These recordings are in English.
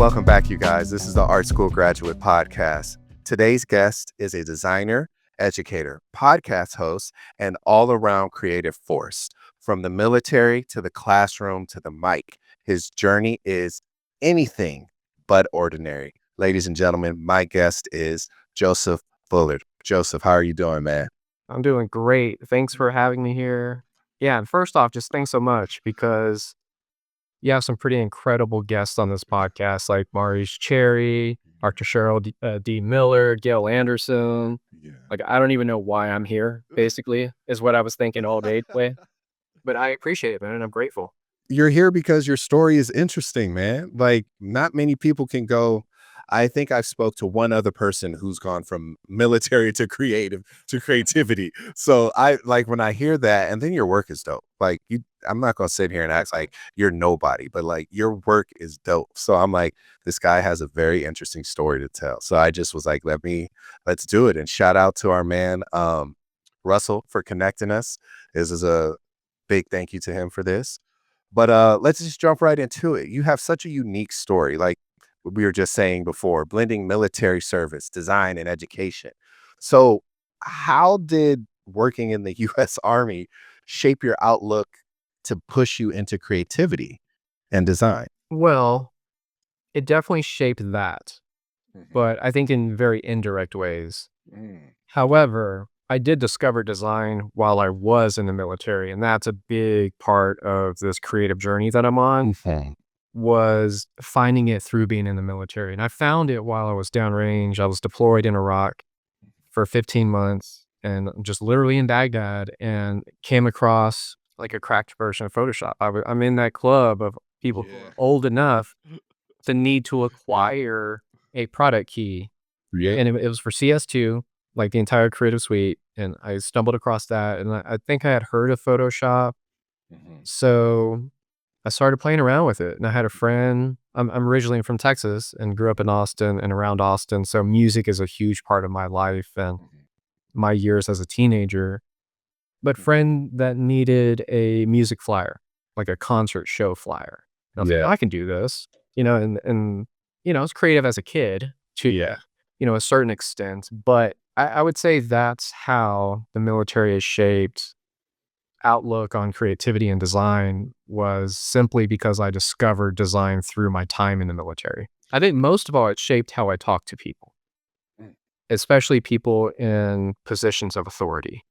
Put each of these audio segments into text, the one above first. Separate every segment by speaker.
Speaker 1: welcome back, you guys. This is the Art School Graduate Podcast. Today's guest is a designer, educator, podcast host, and all around creative force. From the military to the classroom to the mic, his journey is anything but ordinary. Ladies and gentlemen, my guest is Joseph Bullard. Joseph, how are you doing, man?
Speaker 2: I'm doing great. Thanks for having me here. Yeah, and first off, just thanks so much because you have some pretty incredible guests on this podcast, like Maurice Cherry, Dr. Cheryl D. Miller, Gail Anderson.
Speaker 1: Yeah.
Speaker 2: Like, I don't even know why I'm here, basically, is what I was thinking all day today. But I appreciate it, man, and I'm grateful.
Speaker 1: You're here because your story is interesting, man. Like, not many people can go. I think I've spoke to one other person who's gone from military to creativity. So I like when I hear that, and then your work is dope. Like I'm not gonna sit here and act like you're nobody, but like your work is dope. So I'm like, this guy has a very interesting story to tell. So I just was like, let's do it. And shout out to our man, Russell, for connecting us. This is a big thank you to him for this. But let's just jump right into it. You have such a unique story. Like we were just saying before, blending military service, design, and education. So, how did working in the U.S. Army shape your outlook to push you into creativity and design?
Speaker 2: Well, it definitely shaped that,
Speaker 1: Mhm.
Speaker 2: but I think in very indirect ways.
Speaker 1: Mm.
Speaker 2: However, I did discover design while I was in the military, and that's a big part of this creative journey that I'm on,
Speaker 1: Okay.
Speaker 2: was finding it through being in the military. And I found it while I was downrange. I was deployed in Iraq for 15 months and just literally in Baghdad, and came across like a cracked version of Photoshop. I'm in that club of people who are old enough to need to acquire a product key,
Speaker 1: Yeah.
Speaker 2: and it was for CS2, like the entire creative suite. And I stumbled across that, and I think I had heard of Photoshop.
Speaker 1: Mhm.
Speaker 2: So I started playing around with it. And I had a friend, I'm originally from Texas and grew up in Austin and around Austin. So music is a huge part of my life and my years as a teenager. But friend that needed a music flyer, like a concert show flyer. And I was like,
Speaker 1: Yeah.
Speaker 2: "Oh, I can do this," and I was creative as a kid to,
Speaker 1: Yeah.
Speaker 2: a certain extent. But I would say that's how the military has shaped outlook on creativity and design, was simply because I discovered design through my time in the military. I think most of all, it shaped how I talk to people,
Speaker 1: Mm.
Speaker 2: especially people in positions of authority.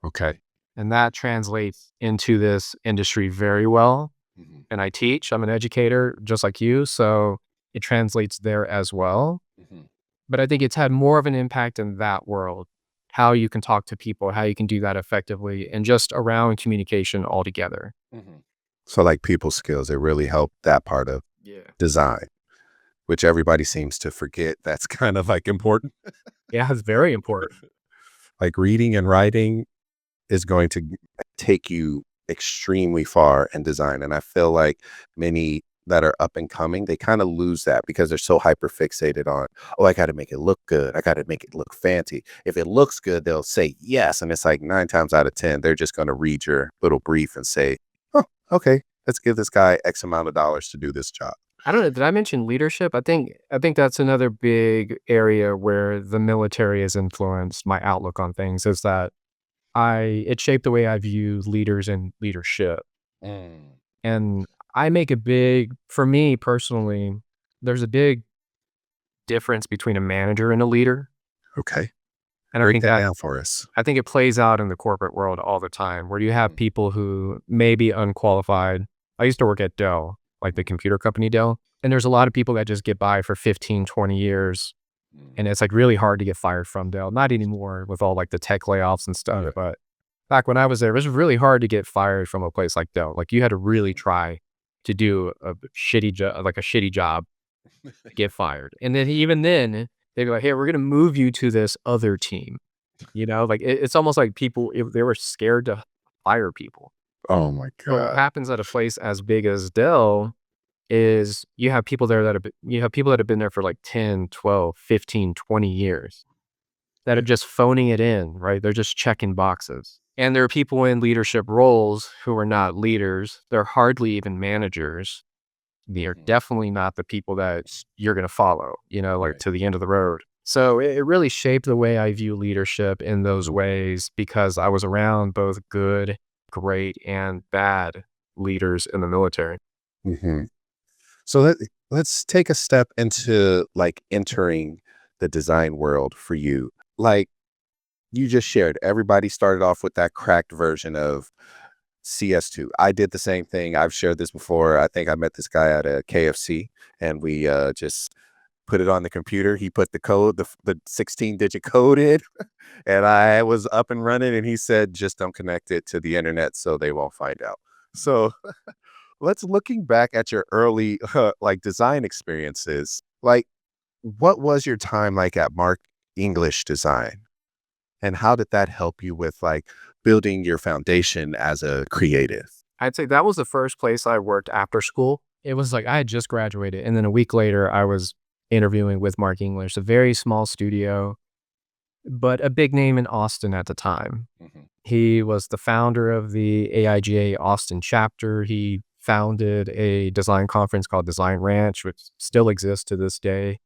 Speaker 1: Okay.
Speaker 2: And that translates into this industry very well.
Speaker 1: Mhm.
Speaker 2: And I teach, I'm an educator just like you. So it translates there as well.
Speaker 1: Mhm.
Speaker 2: But I think it's had more of an impact in that world, how you can talk to people, how you can do that effectively, and just around communication altogether.
Speaker 1: Mhm. So, like people skills, it really helped that part of
Speaker 2: Yeah.
Speaker 1: design, which everybody seems to forget. That's kind of like important.
Speaker 2: Yeah, it's very important.
Speaker 1: Like reading and writing is going to take you extremely far in design. And I feel like many that are up and coming, they kind of lose that because they're so hyper fixated on, oh, I got to make it look good. I got to make it look fancy. If it looks good, they'll say yes. And it's like 9 times out of 10, they're just going to read your little brief and say, oh, okay, let's give this guy X amount of dollars to do this job.
Speaker 2: I don't know, did I mention leadership? I think that's another big area where the military has influenced my outlook on things, is that it shaped the way I view leaders and leadership.
Speaker 1: Mm.
Speaker 2: And I make a big for me personally, there's a big difference between a manager and a leader.
Speaker 1: Okay.
Speaker 2: And
Speaker 1: Break that down for us.
Speaker 2: I think it plays out in the corporate world all the time, where you have
Speaker 1: Mm.
Speaker 2: people who may be unqualified. I used to work at Dell, like the computer company Dell, and there's a lot of people that just get by for 15, 20 years,
Speaker 1: Mm.
Speaker 2: and it's, like, really hard to get fired from Dell. Not anymore with all, like, the tech layoffs and stuff,
Speaker 1: Yeah.
Speaker 2: but back when I was there, it was really hard to get fired from a place like Dell. Like, you had to really try to do a shitty job to get fired, and then even then, they'd be like, "Hey, we're gonna move you to this other team." Like, it's almost like they were scared to fire people.
Speaker 1: Oh my
Speaker 2: But what
Speaker 1: God.
Speaker 2: happens at a place as big as Dell is you have people that have been there for like 10, 12, 15, 20 years that are
Speaker 1: Yeah.
Speaker 2: just phoning it in, right? They're just checking boxes. And there are people in leadership roles who are not leaders. They're hardly even managers. They're
Speaker 1: Mhm.
Speaker 2: definitely not the people that you're going to follow, like
Speaker 1: Right.
Speaker 2: to the end of the road. So it really shaped the way I view leadership in those ways because I was around both good, great, and bad leaders in the military.
Speaker 1: Mhm. So let's take a step into like entering the design world for you. Like you just shared, everybody started off with that cracked version of CS2. I did the same thing. I've shared this before. I think I met this guy at a KFC and we just put it on the computer. He put the code, the 16-digit code in, and I was up and running. And he said, just don't connect it to the internet so they won't find out. So let's looking back at your early like design experiences. Like, what was your time like at Mark English Design? And how did that help you with like building your foundation as a creative?
Speaker 2: I'd say that was the first place I worked after school. It was like I had just graduated, and then a week later, I was interviewing with Mark English, a very small studio, but a big name in Austin at the time.
Speaker 1: Mhm.
Speaker 2: He was the founder of the AIGA Austin chapter. He founded a design conference called Design Ranch, which still exists to this day.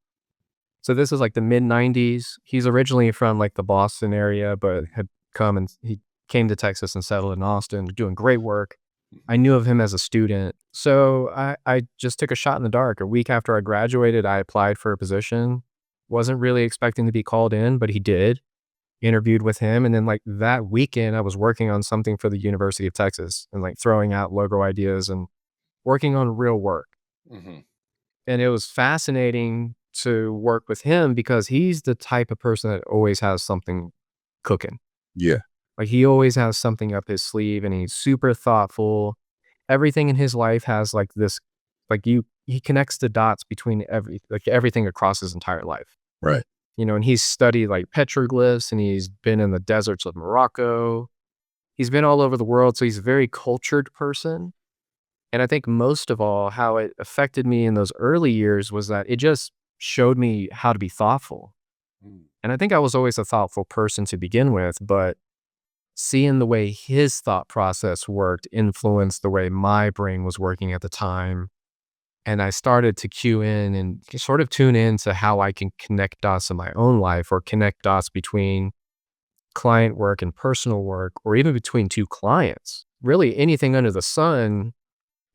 Speaker 2: So this is like the mid 90s. He's originally from like the Boston area, but had he came to Texas and settled in Austin, doing great work. I knew of him as a student. So I just took a shot in the dark. A week after I graduated, I applied for a position. Wasn't really expecting to be called in, but he did. Interviewed with him. And then like that weekend, I was working on something for the University of Texas and like throwing out logo ideas and working on real work.
Speaker 1: Mhm.
Speaker 2: And it was fascinating to work with him because he's the type of person that always has something cooking.
Speaker 1: Yeah.
Speaker 2: Like he always has something up his sleeve and he's super thoughtful. Everything in his life has like this, he connects the dots between everything across his entire life.
Speaker 1: Right.
Speaker 2: And he's studied like petroglyphs and he's been in the deserts of Morocco. He's been all over the world. So he's a very cultured person. And I think most of all, how it affected me in those early years was that it just showed me how to be thoughtful.
Speaker 1: Mm.
Speaker 2: And I think I was always a thoughtful person to begin with, but seeing the way his thought process worked influenced the way my brain was working at the time. And I started to cue in and sort of tune in to how I can connect dots in my own life or connect dots between client work and personal work, or even between two clients, really anything under the sun.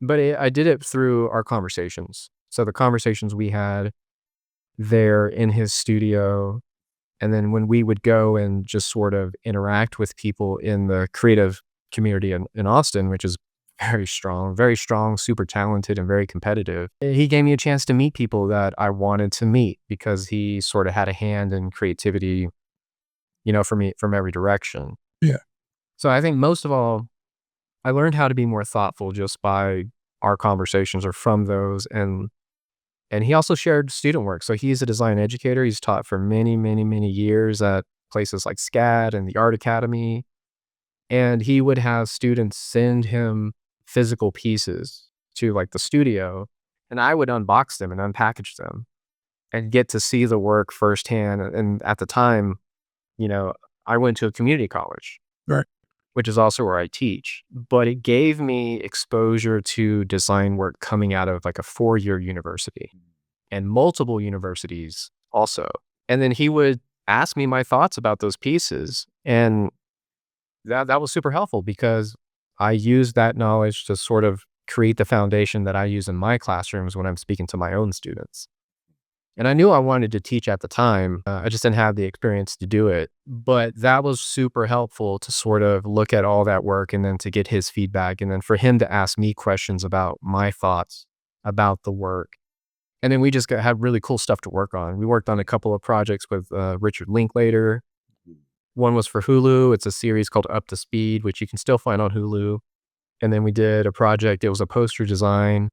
Speaker 2: But I did it through our conversations. So the conversations we had there in his studio, and then when we would go and just sort of interact with people in the creative community in Austin, which is very strong, super talented, and very competitive. He gave me a chance to meet people that I wanted to meet because he sort of had a hand in creativity, for me from every direction.
Speaker 1: Yeah.
Speaker 2: So I think most of all, I learned how to be more thoughtful just by our conversations or from those. And he also shared student work. So he's a design educator. He's taught for many, many, many years at places like SCAD and the Art Academy. And he would have students send him physical pieces to like the studio, and I would unbox them and unpackage them and get to see the work firsthand. And at the time, you know, I went to a community college,
Speaker 1: Right.
Speaker 2: which is also where I teach, but it gave me exposure to design work coming out of like a 4-year university and multiple universities also. And then he would ask me my thoughts about those pieces. And that was super helpful because I used that knowledge to sort of create the foundation that I use in my classrooms when I'm speaking to my own students. And I knew I wanted to teach at the time. I just didn't have the experience to do it. But that was super helpful to sort of look at all that work and then to get his feedback and then for him to ask me questions about my thoughts about the work. And then we just had really cool stuff to work on. We worked on a couple of projects with Richard Linklater. One was for Hulu. It's a series called Up to Speed, which you can still find on Hulu. And then we did a project. It was a poster design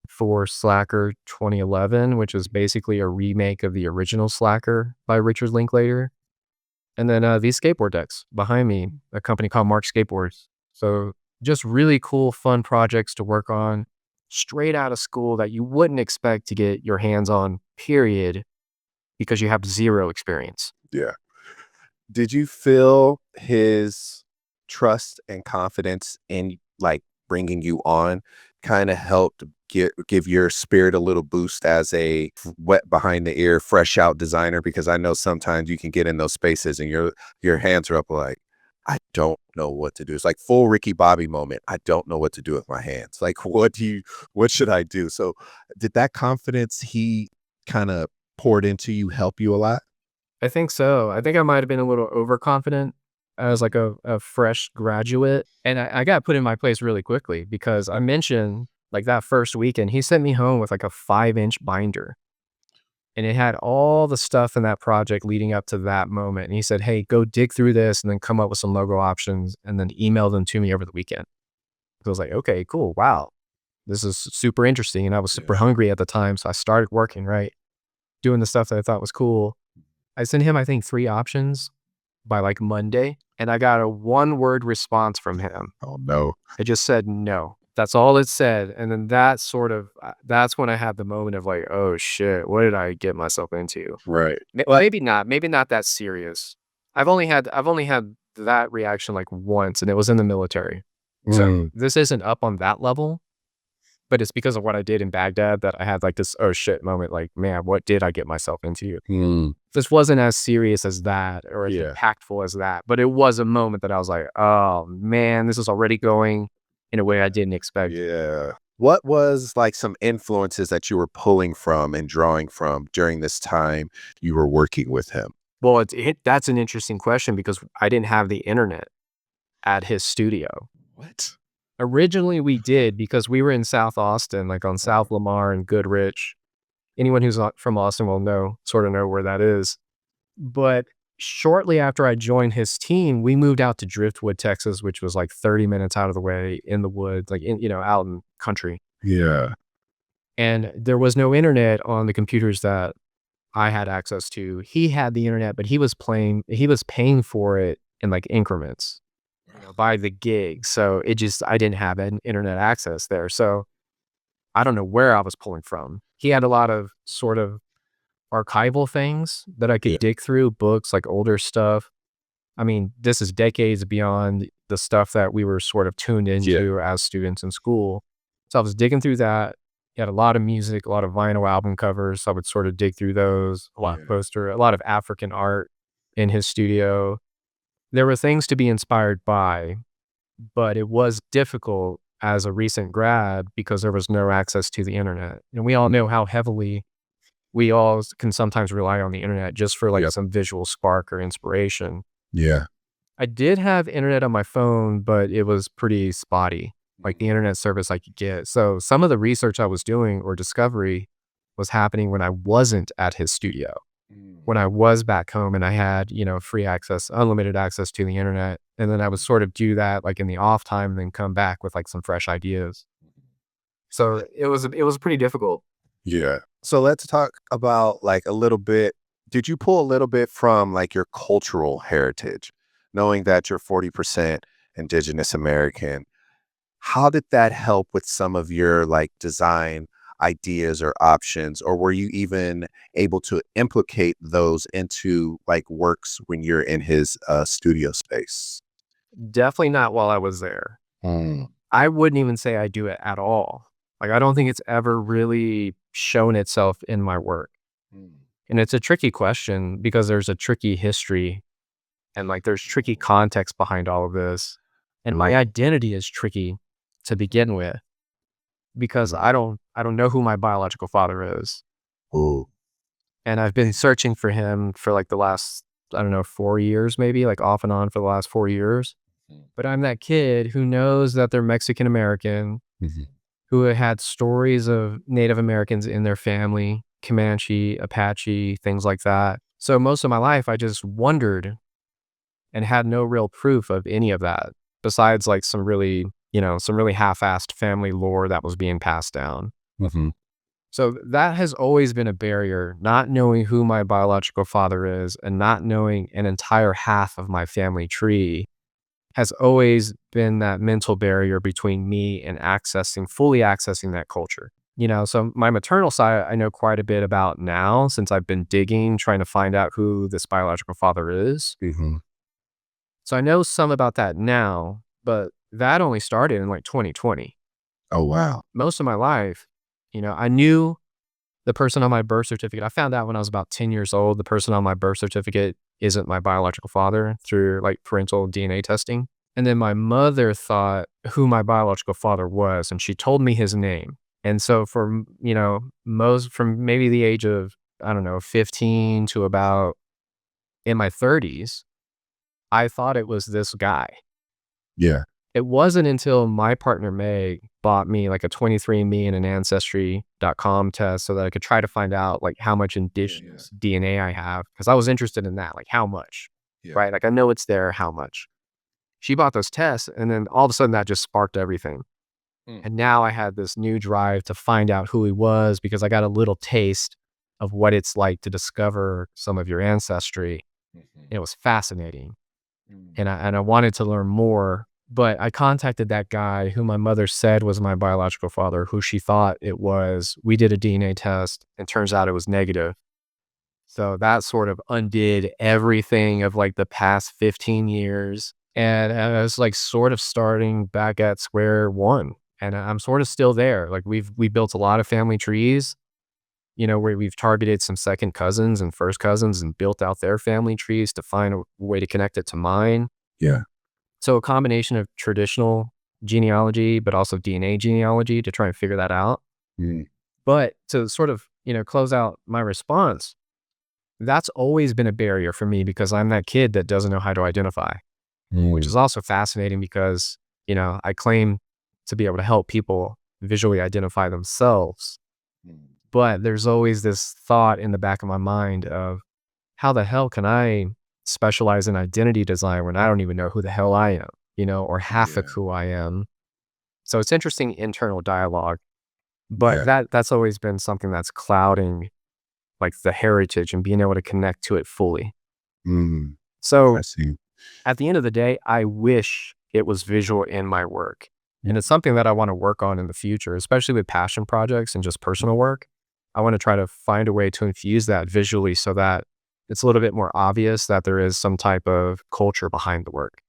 Speaker 2: for Slacker 2011, which is basically a remake of the original Slacker by Richard Linklater. And then these skateboard decks behind me, a company called Mark Skateboards. So just really cool, fun projects to work on straight out of school that you wouldn't expect to get your hands on, period, because you have zero experience.
Speaker 1: Yeah. Did you feel his trust and confidence in like bringing you on kind of helped give your spirit a little boost as a wet behind the ear, fresh out designer? Because I know sometimes you can get in those spaces and your hands are up like, I don't know what to do. It's like full Ricky Bobby moment. I don't know what to do with my hands. Like, what should I do? So did that confidence he kind of poured into you help you a lot?
Speaker 2: I think so. I think I might have been a little overconfident as like a fresh graduate. And I got put in my place really quickly because I mentioned like that first weekend, he sent me home with like a 5-inch binder. And it had all the stuff in that project leading up to that moment. And he said, "Hey, go dig through this and then come up with some logo options and then email them to me over the weekend." So I was like, okay, cool. Wow. This is super interesting. And I was super
Speaker 1: Yeah.
Speaker 2: hungry at the time. So I started working, right? Doing the stuff that I thought was cool. I sent him, I think, 3 options by like Monday. And I got a 1-word response from him.
Speaker 1: Oh no.
Speaker 2: It just said no. That's all it said. And then that sort of, that's when I had the moment of like, oh shit, what did I get myself into?
Speaker 1: Right.
Speaker 2: Well, maybe not that serious. I've only had that reaction like once, and it was in the military. So
Speaker 1: Mm,
Speaker 2: this isn't up on that level, but it's because of what I did in Baghdad that I had like this oh shit moment. Like, man, what did I get myself into?
Speaker 1: mm,
Speaker 2: This wasn't as serious as that or as
Speaker 1: yeah.
Speaker 2: impactful as that, but it was a moment that I was like, oh man, this is already going in a way I didn't expect.
Speaker 1: Yeah. What was like some influences that you were pulling from and drawing from during this time you were working with him?
Speaker 2: Well, that's an interesting question because I didn't have the internet at his studio.
Speaker 1: What?
Speaker 2: Originally, we did because we were in South Austin, like on South Lamar and Goodrich. Anyone who's not from Austin will sort of know where that is. But shortly after I joined his team, we moved out to Driftwood, Texas, which was like 30 minutes out of the way in the woods, like out in country.
Speaker 1: Yeah.
Speaker 2: And there was no internet on the computers that I had access to. He had the internet, but he was paying for it in like increments, by the gig. So I didn't have an internet access there. So I don't know where I was pulling from. He had a lot of sort of archival things that I
Speaker 1: Yeah.
Speaker 2: could dig through, books, like older stuff. I mean, this is decades beyond the stuff that we were sort of tuned
Speaker 1: Yeah.
Speaker 2: into as students in school. So I was digging through that. He had a lot of music, a lot of vinyl album covers. So I would sort of dig through those, a lot of
Speaker 1: Yeah.
Speaker 2: poster, a lot of African art in his studio. There were things to be inspired by, but it was difficult as a recent grad because there was no access to the internet. And we all know how heavily we all can sometimes rely on the internet just for like
Speaker 1: Yep.
Speaker 2: some visual spark or inspiration.
Speaker 1: Yeah.
Speaker 2: I did have internet on my phone, but it was pretty spotty, like the internet service I could get. So some of the research I was doing or discovery was happening when I wasn't at his studio,
Speaker 1: Mm.
Speaker 2: when I was back home and I had, free access, unlimited access to the internet. And then I would sort of do that like in the off time and then come back with like some fresh ideas. So it was pretty difficult.
Speaker 1: Yeah. So let's talk about like a little bit. Did you pull a little bit from like your cultural heritage, knowing that you're 40% Indigenous American? How did that help with some of your like design ideas or options? Or were you even able to implicate those into like works when you're in his studio space?
Speaker 2: Definitely not while I was there.
Speaker 1: Mm.
Speaker 2: I wouldn't even say I do it at all. Like, I don't think it's ever really shown itself in my work.
Speaker 1: Mm.
Speaker 2: And it's a tricky question because there's a tricky history and like there's tricky context behind all of this. And my identity is tricky to begin with because I don't know who my biological father is.
Speaker 1: Ooh.
Speaker 2: And I've been searching for him for like the last, I don't know, 4 years maybe, like off and on for the last 4 years. But I'm that kid who knows that they're Mexican American,
Speaker 1: Mhm.
Speaker 2: who had stories of Native Americans in their family, Comanche, Apache, things like that. So most of my life, I just wondered and had no real proof of any of that besides like some really half-assed family lore that was being passed down.
Speaker 1: Mhm.
Speaker 2: So that has always been a barrier, not knowing who my biological father is and not knowing an entire half of my family tree has always been that mental barrier between me and fully accessing that culture. So my maternal side, I know quite a bit about now since I've been digging, trying to find out who this biological father is.
Speaker 1: Mhm.
Speaker 2: So I know some about that now, but that only started in like 2020.
Speaker 1: Oh, wow.
Speaker 2: Most of my life, I knew the person on my birth certificate. I found out when I was about 10 years old, the person on my birth certificate isn't my biological father through like parental DNA testing. And then my mother thought who my biological father was, and she told me his name. And so most from maybe the age of, I don't know, 15 to about in my 30s, I thought it was this guy.
Speaker 1: Yeah.
Speaker 2: It wasn't until my partner Meg bought me like a 23andMe and an ancestry.com test so that I could try to find out like how much
Speaker 1: Yeah. Yeah.
Speaker 2: indigenous DNA I have, because I was interested in that, like how much,
Speaker 1: Yeah.
Speaker 2: right? Like I know it's there, how much. She bought those tests, and then all of a sudden that just sparked everything.
Speaker 1: Mm.
Speaker 2: And now I had this new drive to find out who he was because I got a little taste of what it's like to discover some of your ancestry.
Speaker 1: Mhm.
Speaker 2: It was fascinating.
Speaker 1: Mm.
Speaker 2: And I wanted to learn more, but I contacted that guy who my mother said was my biological father, who she thought it was. We did a DNA test, and turns out it was negative. So that sort of undid everything of like the past 15 years. And I was like sort of starting back at square one. And I'm sort of still there. Like we built a lot of family trees, where we've targeted some second cousins and first cousins and built out their family trees to find a way to connect it to mine.
Speaker 1: Yeah.
Speaker 2: So a combination of traditional genealogy, but also DNA genealogy to try and figure that out.
Speaker 1: Mm.
Speaker 2: But to sort of, close out my response, that's always been a barrier for me because I'm that kid that doesn't know how to identify, which
Speaker 1: Mm.
Speaker 2: is also fascinating because, I claim to be able to help people visually identify themselves.
Speaker 1: Mm.
Speaker 2: But there's always this thought in the back of my mind of how the hell can I specialize in identity design when I don't even know who the hell I am, or half of
Speaker 1: Yeah.
Speaker 2: who I am. So it's interesting internal dialogue, but
Speaker 1: Yeah.
Speaker 2: that's always been something that's clouding like the heritage and being able to connect to it fully.
Speaker 1: Mm. I
Speaker 2: So
Speaker 1: see.
Speaker 2: at the end of the day, I wish it was visual in my work. And it's something that I want to work on in the future, especially with passion projects and just personal work. I want to try to find a way to infuse that visually so that it's a little bit more obvious that there is some type of culture behind the work.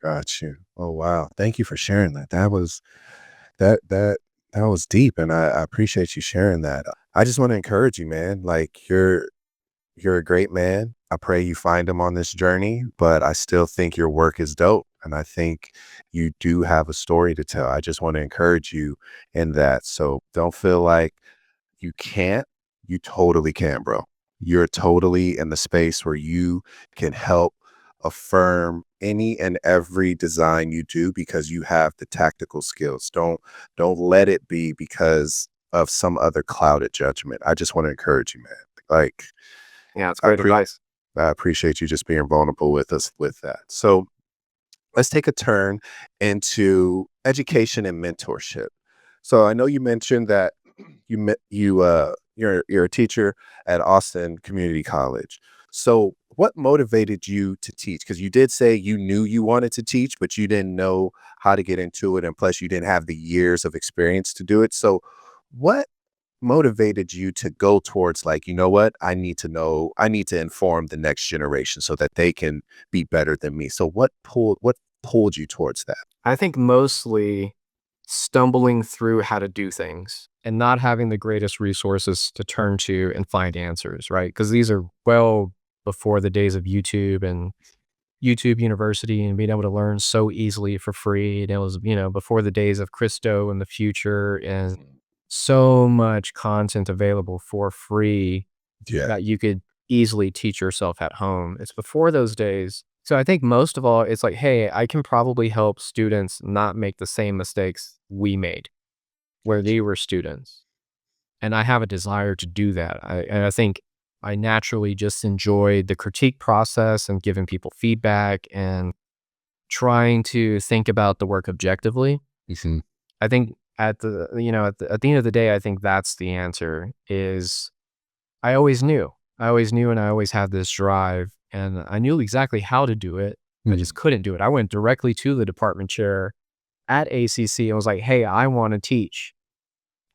Speaker 1: Got you. Oh, wow. Thank you for sharing that. That that was deep, and I appreciate you sharing that. I just want to encourage you, man. Like you're a great man. I pray you find him on this journey, but I still think your work is dope. And I think you do have a story to tell. I just want to encourage you in that. So don't feel like you can't. You totally can, bro. You're totally in the space where you can help affirm any and every design you do because you have the tactical skills. Don't let it be because of some other clouded judgment. I just want to encourage you, man. Like
Speaker 2: Yeah, it's
Speaker 1: I
Speaker 2: great advice.
Speaker 1: I appreciate you just being vulnerable with us with that. So let's take a turn into education and mentorship. So I know you mentioned that you're a teacher at Austin Community College. So what motivated you to teach? Because you did say you knew you wanted to teach, but you didn't know how to get into it, and plus you didn't have the years of experience to do it. So what motivated you to go towards like, you know what? I need to inform the next generation so that they can be better than me. So what pulled you towards that?
Speaker 2: I think mostly stumbling through how to do things and not having the greatest resources to turn to and find answers, right? Because these are well before the days of YouTube and YouTube University and being able to learn so easily for free. And it was, before the days of Christo in the future and
Speaker 1: Mhm.
Speaker 2: so much content available for free
Speaker 1: Yeah.
Speaker 2: that you could easily teach yourself at home. It's before those days. So I think most of all, it's like, hey, I can probably help students not make the same mistakes we made where they
Speaker 1: Gotcha.
Speaker 2: were students. And I have a desire to do that. And I think I naturally just enjoyed the critique process and giving people feedback and trying to think about the work objectively.
Speaker 1: Mhm.
Speaker 2: I think at the end of the day, I think that's the answer is I always knew. I always knew and I always had this drive and I knew exactly how to do it. I just
Speaker 1: Mhm.
Speaker 2: couldn't do it. I went directly to the department chair at ACC and was like, "Hey, I want to teach."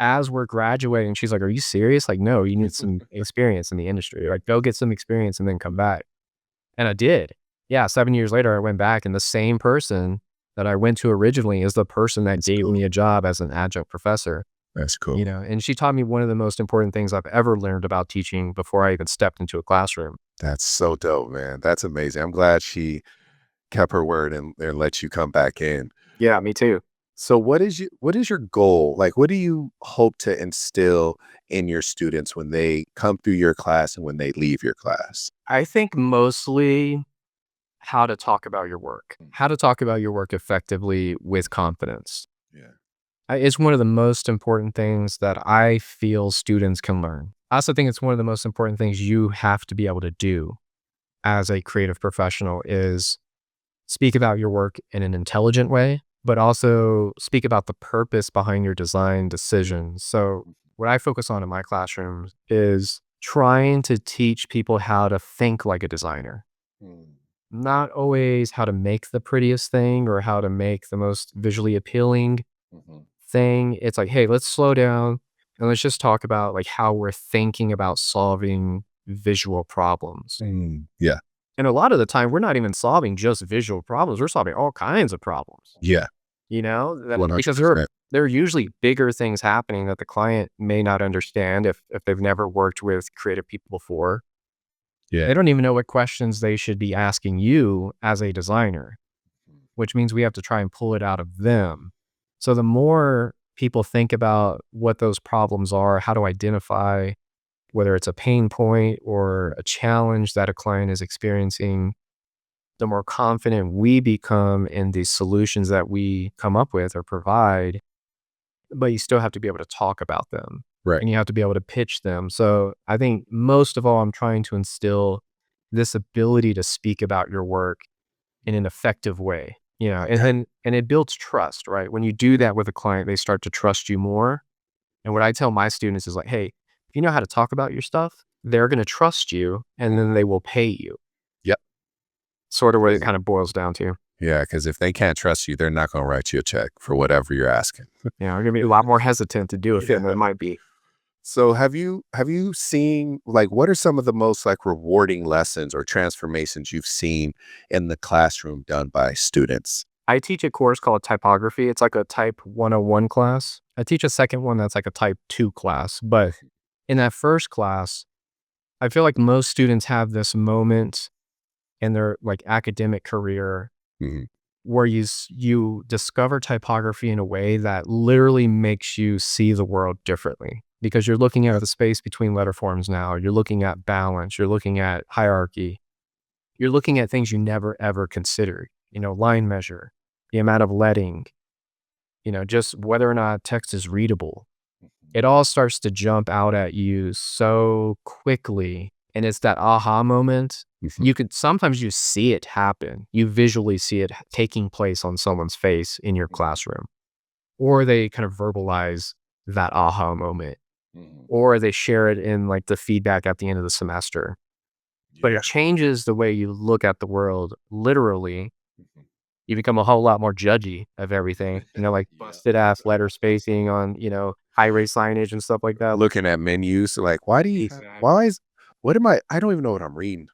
Speaker 2: As we're graduating, she's like, "Are you serious?" Like, "No, you need some experience in the industry. Like, go get some experience and then come back." And I did. Yeah, 7 years later, I went back and the same person that I went to originally is the person that
Speaker 1: That's
Speaker 2: gave
Speaker 1: cool.
Speaker 2: me a job as an adjunct professor.
Speaker 1: That's
Speaker 2: you
Speaker 1: cool.
Speaker 2: know, and she taught me one of the most important things I've ever learned about teaching before I even stepped into a classroom.
Speaker 1: That's so dope, man. That's amazing. I'm glad she kept her word and let you come back in.
Speaker 2: Yeah, me too.
Speaker 1: So what is your goal? Like what do you hope to instill in your students when they come through your class and when they leave your class?
Speaker 2: I think mostly how to talk about your work,
Speaker 1: Mm.
Speaker 2: how to talk about your work effectively with confidence.
Speaker 1: Yeah.
Speaker 2: It's one of the most important things that I feel students can learn. I also think it's one of the most important things you have to be able to do as a creative professional is speak about your work in an intelligent way, but also speak about the purpose behind your design decisions. So, what I focus on in my classrooms is trying to teach people how to think like a designer,
Speaker 1: Mm.
Speaker 2: not always how to make the prettiest thing or how to make the most visually appealing
Speaker 1: Mhm.
Speaker 2: thing. It's like, hey, let's slow down and let's just talk about like how we're thinking about solving visual problems.
Speaker 1: Mm. Yeah.
Speaker 2: And a lot of the time, we're not even solving just visual problems. We're solving all kinds of problems,
Speaker 1: Yeah.
Speaker 2: you know, that because
Speaker 1: $100%.
Speaker 2: there are usually bigger things happening that the client may not understand if they've never worked with creative people before.
Speaker 1: Yeah.
Speaker 2: They don't even know what questions they should be asking you as a designer, which means we have to try and pull it out of them. So the more people think about what those problems are, how to identify whether it's a pain point or a challenge that a client is experiencing, the more confident we become in the solutions that we come up with or provide, but you still have to be able to talk about them
Speaker 1: Right.
Speaker 2: and you have to be able to pitch them. So I think most of all, I'm trying to instill this ability to speak about your work in an effective way, you know,
Speaker 1: Okay.
Speaker 2: and it builds trust, right? When you do that with a client, they start to trust you more. And what I tell my students is like, hey, if you know how to talk about your stuff, they're going to trust you and then they will pay you.
Speaker 1: Yep.
Speaker 2: Sort of what it
Speaker 1: 'Cause
Speaker 2: kind of boils down to.
Speaker 1: yeah, because if they can't trust you, they're not gonna write you a check for whatever you're asking.
Speaker 2: You know, they're gonna be a lot more hesitant to do it than
Speaker 1: Yeah.
Speaker 2: they might be.
Speaker 1: So have you seen like what are some of the most like rewarding lessons or transformations you've seen in the classroom done by students?
Speaker 2: I teach a course called typography. It's like a type 101 class. I teach a second one that's like a type 2 class. But in that first class, I feel like most students have this moment in their like academic career
Speaker 1: Mhm.
Speaker 2: where you discover typography in a way that literally makes you see the world differently because you're looking at the space between letter forms now. You're looking at balance. You're looking at hierarchy. You're looking at things you never ever considered, you know, line measure, the amount of leading, you know, just whether or not text is readable. It all starts to jump out at you so quickly. And it's that aha moment.
Speaker 1: Mhm.
Speaker 2: You could sometimes you see it happen. You visually see it taking place on someone's face in your classroom, or they kind of verbalize that aha moment,
Speaker 1: Mhm.
Speaker 2: or they share it in like the feedback at the end of the semester. But
Speaker 1: Yeah.
Speaker 2: it changes the way you look at the world literally.
Speaker 1: Mhm.
Speaker 2: You become a whole lot more judgy of everything, you know, like
Speaker 1: Yeah.
Speaker 2: busted ass letter spacing on, you know, highway signage and stuff like that.
Speaker 1: Looking at menus, like, why do you have
Speaker 2: Exactly.
Speaker 1: why is what am I don't even know what I'm reading.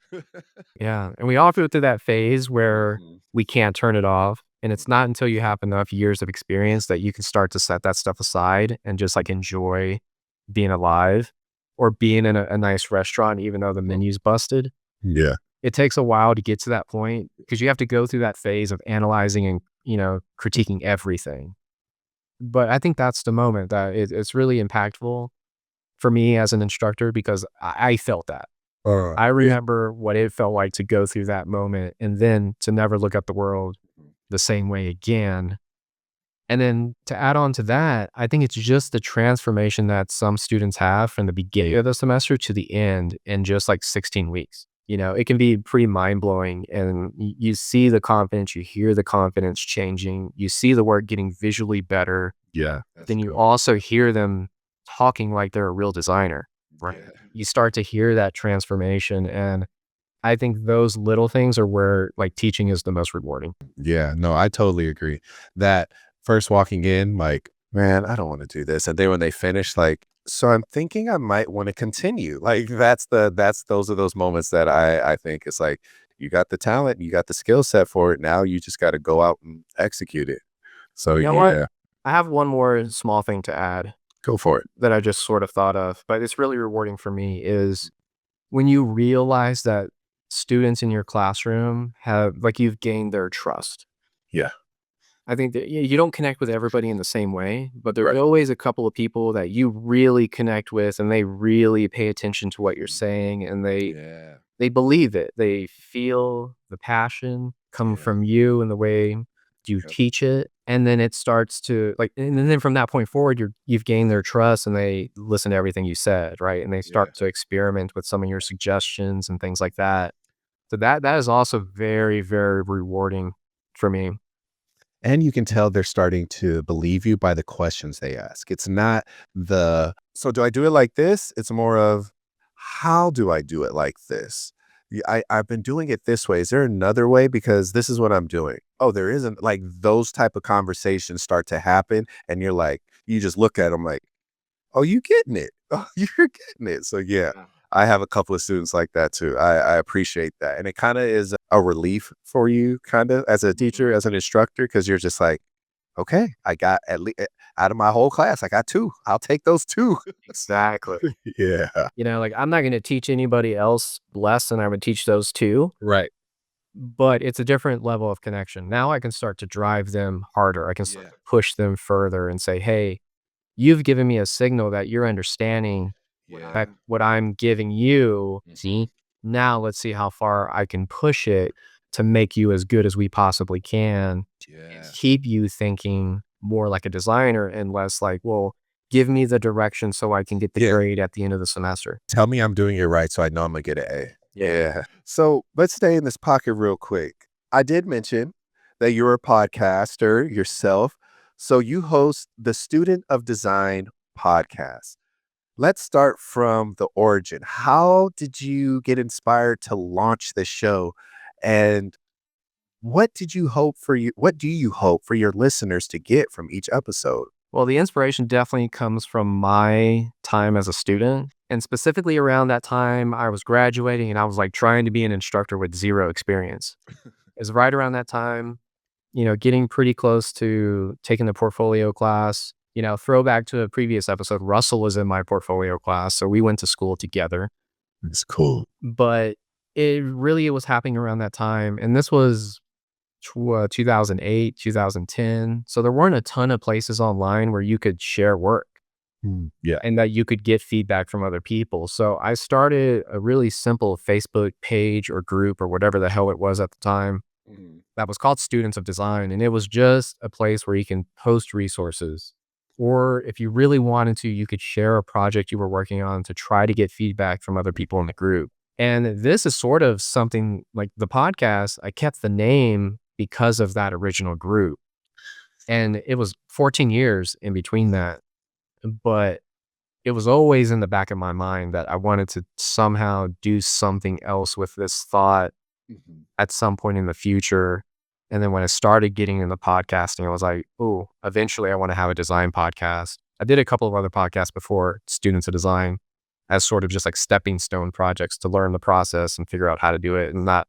Speaker 2: Yeah, and we all go through that phase where
Speaker 1: Mhm.
Speaker 2: we can't turn it off, and it's
Speaker 1: Mhm.
Speaker 2: not until you have enough years of experience that you can start to set that stuff aside and just, like, enjoy being alive or being in a nice restaurant even though the menu's busted.
Speaker 1: Yeah.
Speaker 2: It takes a while to get to that point because you have to go through that phase of analyzing and, you know, critiquing everything. But I think that's the moment that it's really impactful for me as an instructor because I felt that. I
Speaker 1: Yeah.
Speaker 2: remember what it felt like to go through that moment and then to never look at the world the same way again. And then to add on to that, I think it's just the transformation that some students have from the beginning of the semester to the end in just like 16 weeks. You know, it can be pretty mind blowing. And you see the confidence, you hear the confidence changing, you see the work getting visually better.
Speaker 1: Yeah.
Speaker 2: Then
Speaker 1: That's
Speaker 2: you
Speaker 1: dope.
Speaker 2: also hear them talking like they're a real designer, right?
Speaker 1: Yeah.
Speaker 2: You start to hear that transformation. And I think those little things are where, like, teaching is the most rewarding.
Speaker 1: Yeah, no, I totally agree. That first walking in, like, man, I don't want to do this. And then when they finish, like, so I'm thinking I might want to continue. Like that's those are those moments that I think it's like you got the talent, you got the skill set for it. Now you just got to go out and execute it. So
Speaker 2: You know what?
Speaker 1: yeah.
Speaker 2: I have one more small thing to add.
Speaker 1: Go for it.
Speaker 2: that I just sort of thought of, but it's really rewarding for me is when you realize that students in your classroom have like you've gained their trust.
Speaker 1: Yeah.
Speaker 2: I think that you don't connect with everybody in the same way, but there's
Speaker 1: Right.
Speaker 2: always a couple of people that you really connect with and they really pay attention to what you're
Speaker 3: Mhm.
Speaker 2: saying and
Speaker 3: Yeah.
Speaker 2: they believe it. They feel the passion come
Speaker 3: Yeah.
Speaker 2: from you and the way you
Speaker 3: Yep.
Speaker 2: teach it. And then it starts to like, and then from that point forward, you've gained their trust and they listen to everything you said, right? And they
Speaker 3: Yeah.
Speaker 2: start to experiment with some of your suggestions and things like that. So that is also very, very rewarding for me.
Speaker 1: And you can tell they're starting to believe you by the questions they ask. It's not so do I do it like this? It's more of, how do I do it like this? I've been doing it this way. Is there another way? Because this is what I'm doing. Oh, there isn't. Like those type of conversations start to happen. And you're like, you just look at them like, oh, you getting it. Oh, you're getting it. So yeah,
Speaker 3: Yeah.
Speaker 1: I have a couple of students like that too. I appreciate that. And it kind of is a relief for you, kind of as a
Speaker 3: Mhm.
Speaker 1: teacher, as an instructor, because you're just like, okay, I got at least out of my whole class, I got two. I'll take those two.
Speaker 2: Exactly.
Speaker 1: Yeah.
Speaker 2: Like I'm not going to teach anybody else less than I would teach those two,
Speaker 1: Right.
Speaker 2: but it's a different level of connection. Now I can start to drive them harder. I can start
Speaker 3: Yeah.
Speaker 2: to push them further and say, hey, you've given me a signal that you're understanding
Speaker 3: Yeah.
Speaker 2: what I'm giving you.
Speaker 3: Mhm.
Speaker 2: Now let's see how far I can push it to make you as good as we possibly can.
Speaker 3: Yeah.
Speaker 2: Keep you thinking more like a designer and less like, well, give me the direction so I can get the
Speaker 1: Yeah.
Speaker 2: grade at the end of the semester.
Speaker 1: Tell me I'm doing it right so I know I'm gonna get an A.
Speaker 2: Yeah.
Speaker 1: Yeah. So let's stay in this pocket real quick. I did mention that you're a podcaster yourself. So you host the Student of Design podcast. Let's start from the origin. How did you get inspired to launch this show? And what do you hope for your listeners to get from each episode?
Speaker 2: Well, the inspiration definitely comes from my time as a student. And specifically around that time, I was graduating and I was like trying to be an instructor with zero experience. It's right around that time, getting pretty close to taking the portfolio class. Throwback to a previous episode, Russell was in my portfolio class. So we went to school together.
Speaker 1: It's cool.
Speaker 2: But it was happening around that time. And this was 2008, 2010. So there weren't a ton of places online where you could share work
Speaker 1: Yeah.
Speaker 2: and that you could get feedback from other people. So I started a really simple Facebook page or group or whatever the hell it was at the time
Speaker 3: Mhm.
Speaker 2: that was called Students of Design. And it was just a place where you can post resources. Or if you really wanted to, you could share a project you were working on to try to get feedback from other people in the group. And this is sort of something like the podcast. I kept the name because of that original group. And it was 14 years in between that. But it was always in the back of my mind that I wanted to somehow do something else with this thought
Speaker 3: Mhm.
Speaker 2: at some point in the future. And then when I started getting into podcasting, I was like, oh, eventually I want to have a design podcast. I did a couple of other podcasts before Students of Design as sort of just like stepping stone projects to learn the process and figure out how to do it and not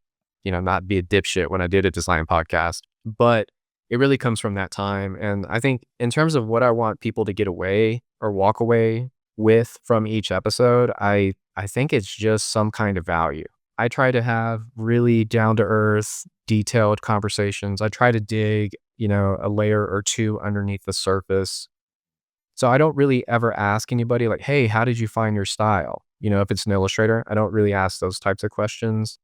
Speaker 2: be a dipshit when I did a design podcast. But it really comes from that time. And I think in terms of what I want people to get away or walk away with from each episode, I think it's just some kind of value. I try to have really down to earth, detailed conversations. I try to dig, a layer or two underneath the surface. So I don't really ever ask anybody like, hey, how did you find your style? If it's an illustrator, I don't really ask those types of questions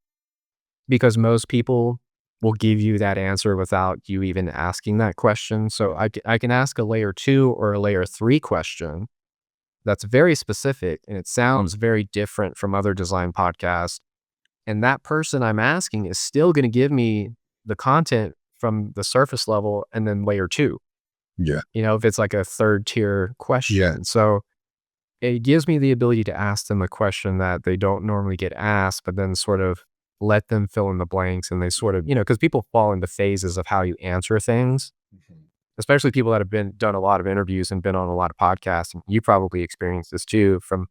Speaker 2: because most people will give you that answer without you even asking that question. So I can ask a layer two or a layer three question that's very specific and it sounds very different from other design podcasts. And that person I'm asking is still going to give me the content from the surface level and then layer two,
Speaker 1: Yeah.
Speaker 2: if it's like a third tier
Speaker 1: Yeah.
Speaker 2: question. So it gives me the ability to ask them a question that they don't normally get asked, but then sort of let them fill in the blanks. And they sort of, because people fall into phases of how you answer things,
Speaker 3: Mhm.
Speaker 2: especially people that have done a lot of interviews and been on a lot of podcasts. And you probably experienced this too from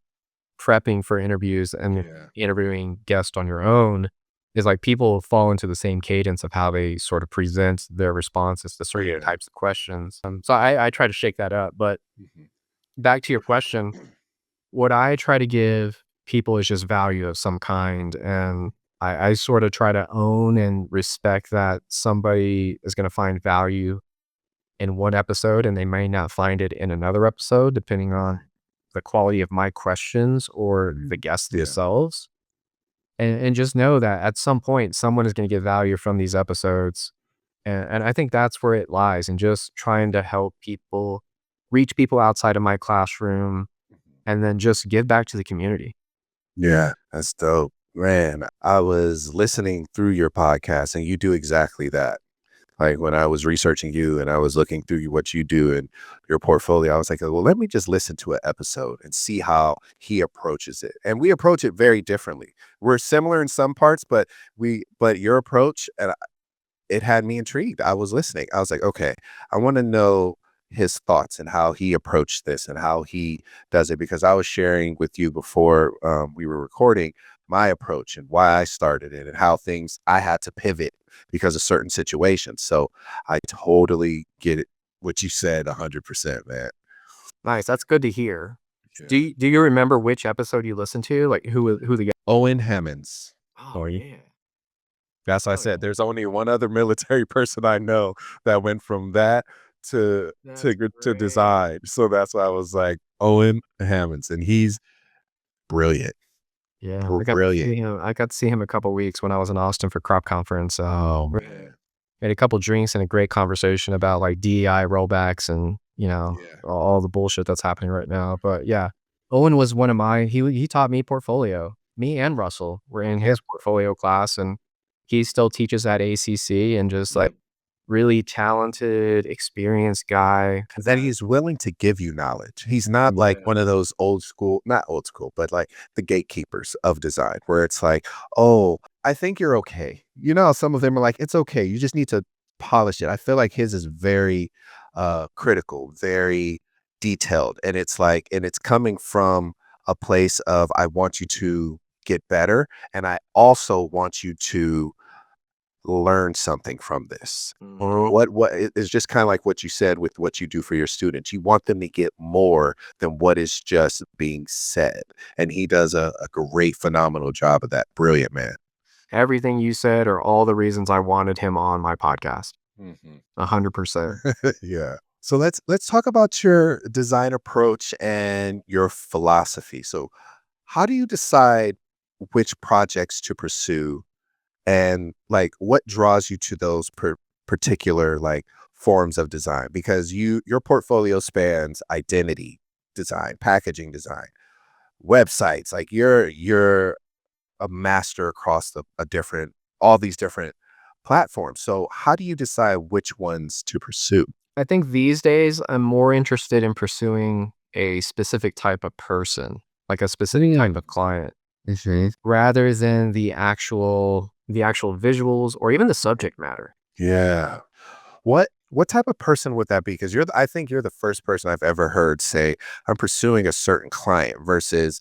Speaker 2: prepping for interviews and
Speaker 3: Yeah.
Speaker 2: interviewing guests on your own is like people fall into the same cadence of how they sort of present their responses to certain
Speaker 3: Yeah.
Speaker 2: types of questions. So I try to shake that up, but
Speaker 3: Mhm.
Speaker 2: back to your question, what I try to give people is just value of some kind, and I sort of try to own and respect that somebody is gonna find value in one episode, and they may not find it in another episode, depending on the quality of my questions or the guests
Speaker 1: Yeah.
Speaker 2: themselves. And just know that at some point, someone is gonna get value from these episodes, and I think that's where it lies in just trying to help people reach people outside of my classroom and then just give back to the community.
Speaker 1: Yeah, that's dope. Man, I was listening through your podcast and you do exactly that. Like when I was researching you and I was looking through what you do and your portfolio, I was like, well, let me just listen to an episode and see how he approaches it. And we approach it very differently. We're similar in some parts, but your approach, and it had me intrigued. I was listening. I was like, okay, I want to know his thoughts and how he approached this and how he does it because I was sharing with you before we were recording my approach and why I started it and how things I had to pivot because of certain situations. So I totally get it. What you said, 100%, man.
Speaker 2: Nice, that's good to hear.
Speaker 1: Yeah.
Speaker 2: Do you remember which episode you listened to? Like, who the guy.
Speaker 1: Owen Hammonds.
Speaker 2: Oh, yeah.
Speaker 1: That's what I
Speaker 2: Oh, yeah.
Speaker 1: said. There's only one other military person I know that went from that
Speaker 2: That's
Speaker 1: to
Speaker 2: great.
Speaker 1: design. So that's why I was like Owen Hammonds, and he's brilliant,
Speaker 2: Yeah,
Speaker 1: brilliant.
Speaker 2: I got to see him a couple weeks when I was in Austin for crop conference,
Speaker 1: Oh
Speaker 2: we
Speaker 1: man,
Speaker 2: had a couple drinks and a great conversation about, like, DEI rollbacks and,
Speaker 1: yeah,
Speaker 2: all the bullshit that's happening right now, but yeah, Owen was one of my he taught me portfolio. Me and Russell were in
Speaker 1: yeah.
Speaker 2: his portfolio class, and he still teaches at ACC and just, like, really talented, experienced guy.
Speaker 1: That he's willing to give you knowledge. He's not like
Speaker 2: Yeah.
Speaker 1: one of those old school, not old school, but like the gatekeepers of design, where it's like, oh, I think you're okay. You know, how some of them are like, it's okay. You just need to polish it. I feel like his is very critical, very detailed. And it's like, and it's coming from a place of I want you to get better. And I also want you to learn something from this.
Speaker 2: Mhm.
Speaker 1: What is just kind of like what you said with what you do for your students. You want them to get more than what is just being said. And he does a great, phenomenal job of that. Brilliant, man.
Speaker 2: Everything you said are all the reasons I wanted him on my podcast.
Speaker 1: Mhm.
Speaker 2: 100%.
Speaker 1: Yeah. So let's talk about your design approach and your philosophy. So how do you decide which projects to pursue and like what draws you to those particular like forms of design because your portfolio spans identity design, packaging design, websites, like you're a master across a different all these different platforms. So how do you decide which ones to pursue?
Speaker 2: I think these days I'm more interested in pursuing a specific type of person, like a specific type of client,
Speaker 1: Mhm.
Speaker 2: rather than the actual visuals or even the subject matter.
Speaker 1: Yeah. What type of person would that be? Because I think you're the first person I've ever heard say, I'm pursuing a certain client versus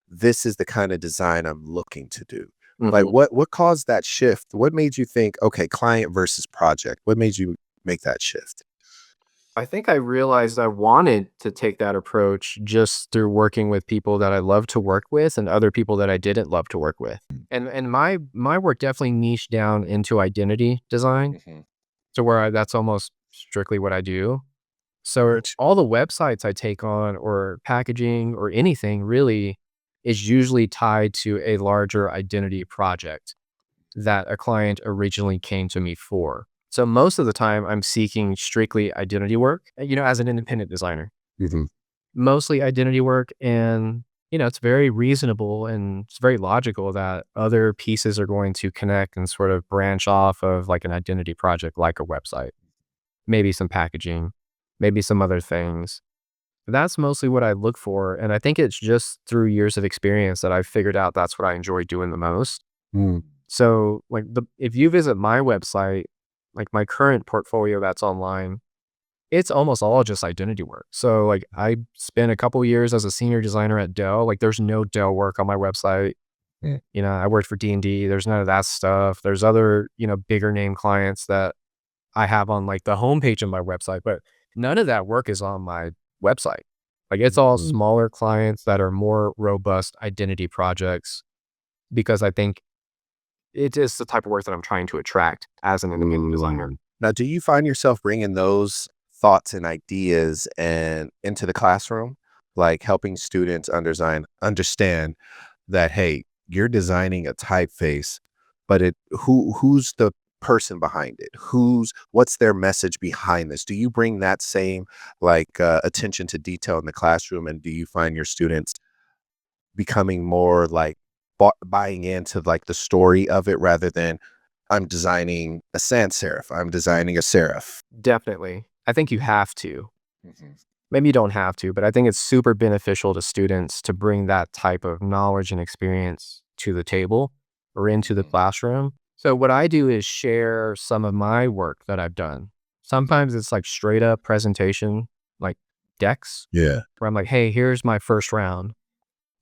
Speaker 1: this is the kind of design I'm looking to do. Like
Speaker 2: Mhm.
Speaker 1: what caused that shift? What made you think, okay, client versus project? What made you make that shift?
Speaker 2: I think I realized I wanted to take that approach just through working with people that I love to work with and other people that I didn't love to work with. And my work definitely niched down into identity design
Speaker 1: Mhm.
Speaker 2: to where that's almost strictly what I do. So
Speaker 1: Which
Speaker 2: all the websites I take on or packaging or anything really is usually tied to a larger identity project that a client originally came to me for. So most of the time I'm seeking strictly identity work, as an independent designer.
Speaker 1: Mhm.
Speaker 2: Mostly identity work and it's very reasonable and it's very logical that other pieces are going to connect and sort of branch off of like an identity project like a website, maybe some packaging, maybe some other things. That's mostly what I look for, and I think it's just through years of experience that I've figured out that's what I enjoy doing the most.
Speaker 1: Mm.
Speaker 2: So, like, if you visit my website, like my current portfolio that's online, it's almost all just identity work. So, like, I spent a couple years as a senior designer at Dell. Like, there's no Dell work on my website.
Speaker 1: Yeah.
Speaker 2: I worked for D&D. There's none of that stuff. There's other, bigger name clients that I have on like the homepage of my website, but none of that work is on my website. Like, it's all
Speaker 1: Mhm.
Speaker 2: smaller clients that are more robust identity projects because I think it is the type of work that I'm trying to attract as an independent designer.
Speaker 1: Now, do you find yourself bringing those thoughts and ideas and into the classroom, like helping students understand that, hey, you're designing a typeface, but who's the person behind it? What's their message behind this? Do you bring that same attention to detail in the classroom, and do you find your students becoming more like buying into like the story of it rather than I'm designing a sans serif, I'm designing a serif?
Speaker 2: Definitely. I think you have to.
Speaker 1: Mhm.
Speaker 2: Maybe you don't have to, but I think it's super beneficial to students to bring that type of knowledge and experience to the table or into the
Speaker 1: Mhm.
Speaker 2: classroom. So what I do is share some of my work that I've done. Sometimes it's like straight up presentation, like decks,
Speaker 1: Yeah.
Speaker 2: where I'm like, hey, here's my first round.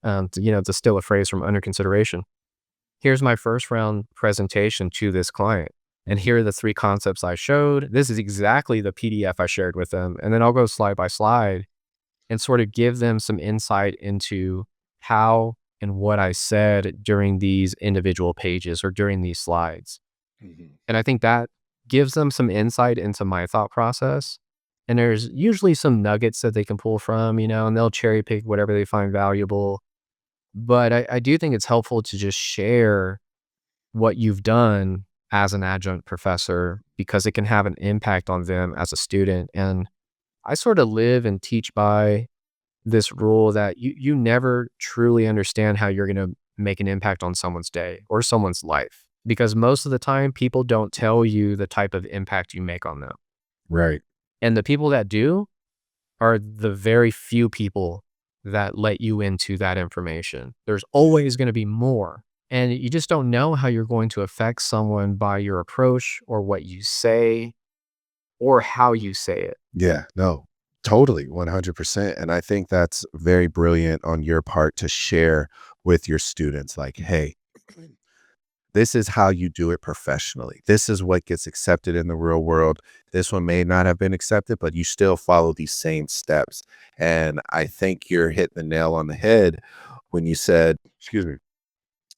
Speaker 2: To steal a phrase from Under Consideration. Here's my first round presentation to this client. And here are the three concepts I showed. This is exactly the PDF I shared with them. And then I'll go slide by slide and sort of give them some insight into how and what I said during these individual pages or during these slides.
Speaker 1: Mhm.
Speaker 2: And I think that gives them some insight into my thought process. And there's usually some nuggets that they can pull from, and they'll cherry pick whatever they find valuable. But I do think it's helpful to just share what you've done as an adjunct professor because it can have an impact on them as a student. And I sort of live and teach by this rule that you never truly understand how you're going to make an impact on someone's day or someone's life because most of the time people don't tell you the type of impact you make on them.
Speaker 1: Right.
Speaker 2: And the people that do are the very few people that let you into that information. There's always going to be more. And you just don't know how you're going to affect someone by your approach or what you say or how you say it.
Speaker 1: Yeah, no, totally, 100%. And I think that's very brilliant on your part to share with your students like, hey, this is how you do it professionally. This is what gets accepted in the real world. This one may not have been accepted, but you still follow these same steps. And I think you're hitting the nail on the head when you said, excuse me,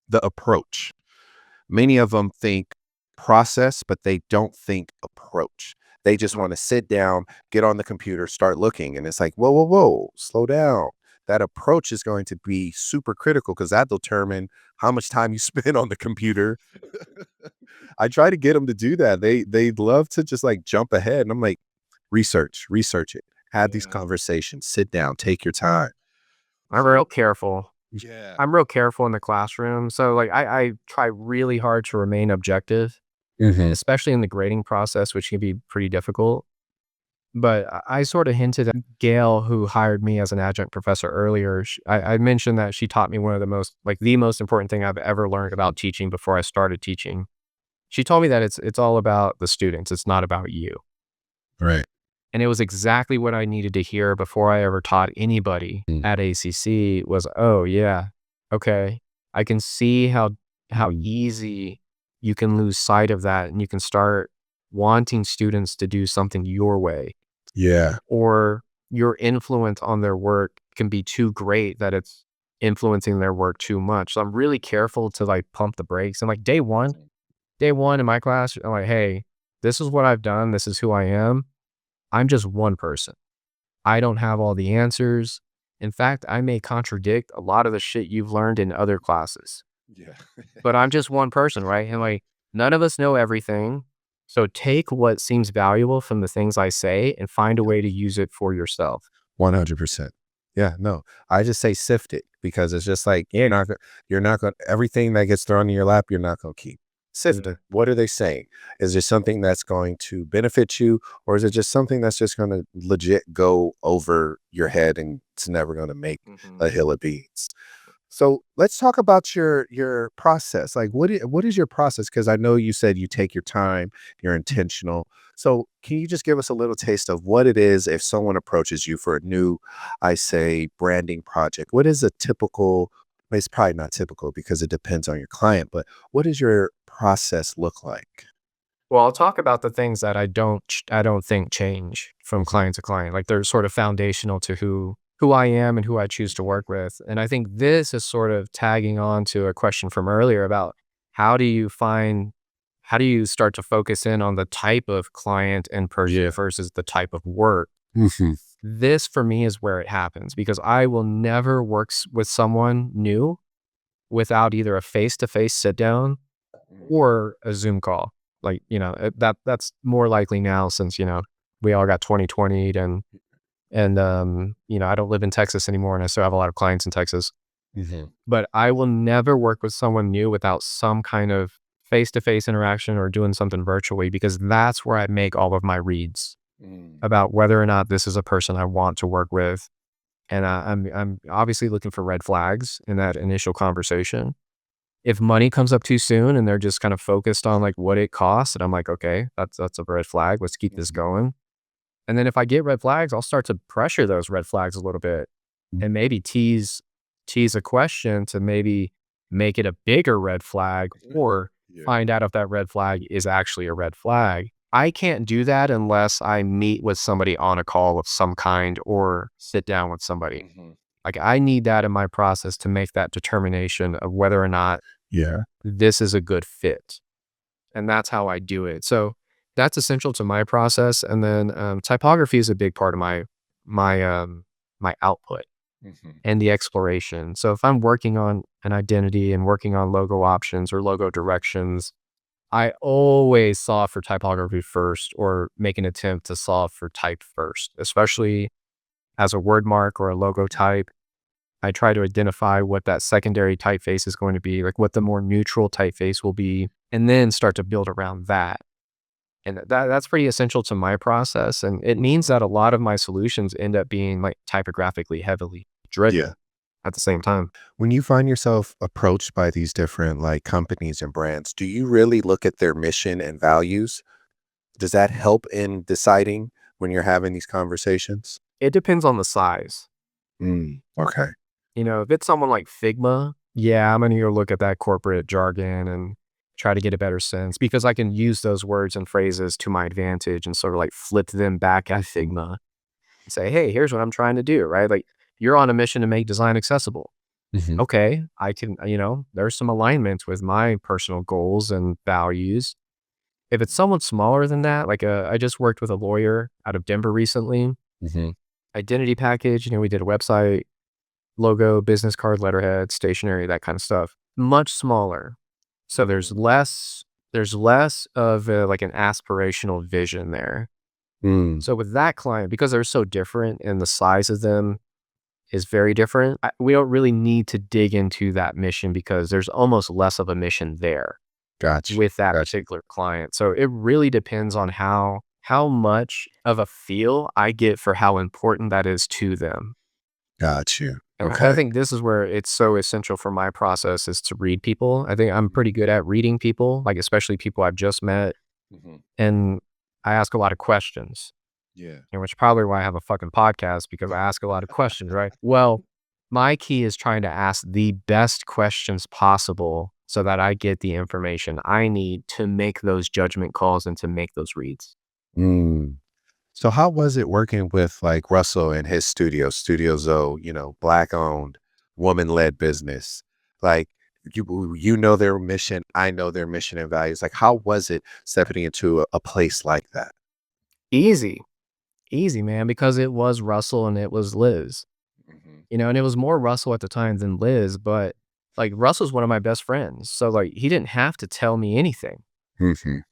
Speaker 1: the approach. Many of them think process, but they don't think approach. They just want to sit down, get on the computer, start looking. And it's like, whoa, whoa, whoa, slow down. That approach is going to be super critical because that'll determine how much time you spend on the computer. I try to get them to do that. They love to just like jump ahead. And I'm like, research it. Have these
Speaker 2: Yeah.
Speaker 1: conversations, sit down, take your time.
Speaker 2: I'm real careful.
Speaker 1: Yeah.
Speaker 2: I'm real careful in the classroom. So like I try really hard to remain objective,
Speaker 1: Hmm.
Speaker 2: especially in the grading process, which can be pretty difficult. But I sort of hinted at Gail, who hired me as an adjunct professor earlier. I mentioned that she taught me one of the most important thing I've ever learned about teaching before I started teaching. She told me that it's all about the students. It's not about you.
Speaker 1: Right.
Speaker 2: And it was exactly what I needed to hear before I ever taught anybody
Speaker 1: Mm.
Speaker 2: at ACC was, oh yeah, okay. I can see how easy you can lose sight of that and you can start wanting students to do something your way
Speaker 1: Yeah.
Speaker 2: or your influence on their work can be too great that it's influencing their work too much. So I'm really careful to like pump the brakes. And like day one in my class, I'm like, hey, this is what I've done. This is who I am. I'm just one person. I don't have all the answers. In fact, I may contradict a lot of the shit you've learned in other classes,
Speaker 1: Yeah.
Speaker 2: but I'm just one person, right? And like, none of us know everything. So take what seems valuable from the things I say and find a way to use it for yourself.
Speaker 1: 100%. Yeah, no, I just say sift it because it's just like
Speaker 2: Yeah.
Speaker 1: you're not gonna everything that gets thrown in your lap, you're not gonna keep. Sift
Speaker 2: Yeah.
Speaker 1: it. What are they saying? Is there something that's going to benefit you, or is it just something that's just gonna legit go over your head and it's never gonna make
Speaker 2: Mhm.
Speaker 1: a hill of beans? So let's talk about your process. Like what is your process? Because I know you said you take your time, you're intentional. So can you just give us a little taste of what it is if someone approaches you for a new, I say, branding project? What is a typical, it's probably not typical because it depends on your client, but what does your process look like?
Speaker 2: Well, I'll talk about the things that I don't think change from
Speaker 1: Mhm.
Speaker 2: client to client. Like they're sort of foundational to who I am and who I choose to work with. And I think this is sort of tagging on to a question from earlier about how do you find how do you start to focus in on the type of client and person
Speaker 1: Yeah.
Speaker 2: versus the type of work?
Speaker 1: Mhm.
Speaker 2: This for me is where it happens because I will never work with someone new without either a face-to-face sit down
Speaker 3: Mhm.
Speaker 2: or a Zoom call. Like, that's more likely now since, we all got 2020'd and I don't live in Texas anymore and I still have a lot of clients in Texas.
Speaker 1: Mhm.
Speaker 2: But I will never work with someone new without some kind of face-to-face interaction or doing something virtually because that's where I make all of my reads
Speaker 3: Mm.
Speaker 2: about whether or not this is a person I want to work with. And I'm obviously looking for red flags in that initial conversation. If money comes up too soon and they're just kind of focused on like what it costs, and I'm like, okay, that's a red flag. Let's keep this
Speaker 3: Mhm.
Speaker 2: going. And then if I get red flags, I'll start to pressure those red flags a little bit and maybe tease a question to maybe make it a bigger red flag or
Speaker 3: Yeah.
Speaker 2: find out if that red flag is actually a red flag. I can't do that unless I meet with somebody on a call of some kind or sit down with somebody.
Speaker 3: Mhm.
Speaker 2: Like I need that in my process to make that determination of whether or not
Speaker 1: Yeah.
Speaker 2: this is a good fit. And that's how I do it. So that's essential to my process. And then typography is a big part of my output
Speaker 3: Mhm.
Speaker 2: and the exploration. So if I'm working on an identity and working on logo options or logo directions, I always solve for typography first or make an attempt to solve for type first, especially as a word mark or a logo type. I try to identify what that secondary typeface is going to be, like what the more neutral typeface will be, and then start to build around that. And that's pretty essential to my process. And it means
Speaker 3: Mhm.
Speaker 2: that a lot of my solutions end up being like typographically heavily
Speaker 1: Yeah.
Speaker 2: driven at the same time.
Speaker 1: When you find yourself approached by these different like companies and brands, do you really look at their mission and values? Does that help in deciding when you're having these conversations?
Speaker 2: It depends on the size.
Speaker 1: Okay.
Speaker 2: If it's someone like Figma, yeah, I'm gonna go look at that corporate jargon and try to get a better sense because I can use those words and phrases to my advantage and sort of like flip them back at Figma and say, hey, here's what I'm trying to do, right? Like you're on a mission to make design accessible.
Speaker 1: Mhm.
Speaker 2: Okay, I can, there's some alignment with my personal goals and values. If it's someone smaller than that, like I just worked with a lawyer out of Denver recently,
Speaker 1: Mhm.
Speaker 2: identity package, we did a website, logo, business card, letterhead, stationery, that kind of stuff. Much smaller. So there's
Speaker 3: Mhm.
Speaker 2: less of like an aspirational vision there.
Speaker 1: Mm.
Speaker 2: So with that client, because they're so different and the size of them is very different, we don't really need to dig into that mission because there's almost less of a mission there
Speaker 1: Gotcha.
Speaker 2: with that
Speaker 1: Gotcha.
Speaker 2: particular client. So it really depends on how much of a feel I get for how important that is to them.
Speaker 1: Got you.
Speaker 2: And I
Speaker 1: Okay.
Speaker 2: think this is where it's so essential for my process is to read people. I think I'm pretty good at reading people, like especially people I've just met,
Speaker 3: Mhm.
Speaker 2: and I ask a lot of questions,
Speaker 3: Yeah.
Speaker 2: which is probably why I have a fucking podcast because I ask a lot of questions, right? Well, my key is trying to ask the best questions possible so that I get the information I need to make those judgment calls and to make those reads.
Speaker 1: Mm. So how was it working with like Russell and his studio, Studio Dzo, black owned, woman led business? Like you know their mission, I know their mission and values. Like how was it stepping into a place like that?
Speaker 2: Easy, easy, man, because it was Russell and it was Liz.
Speaker 3: Mhm.
Speaker 2: And it was more Russell at the time than Liz, but, like, Russell's one of my best friends, so, like, he didn't have to tell me anything.
Speaker 1: Mhm.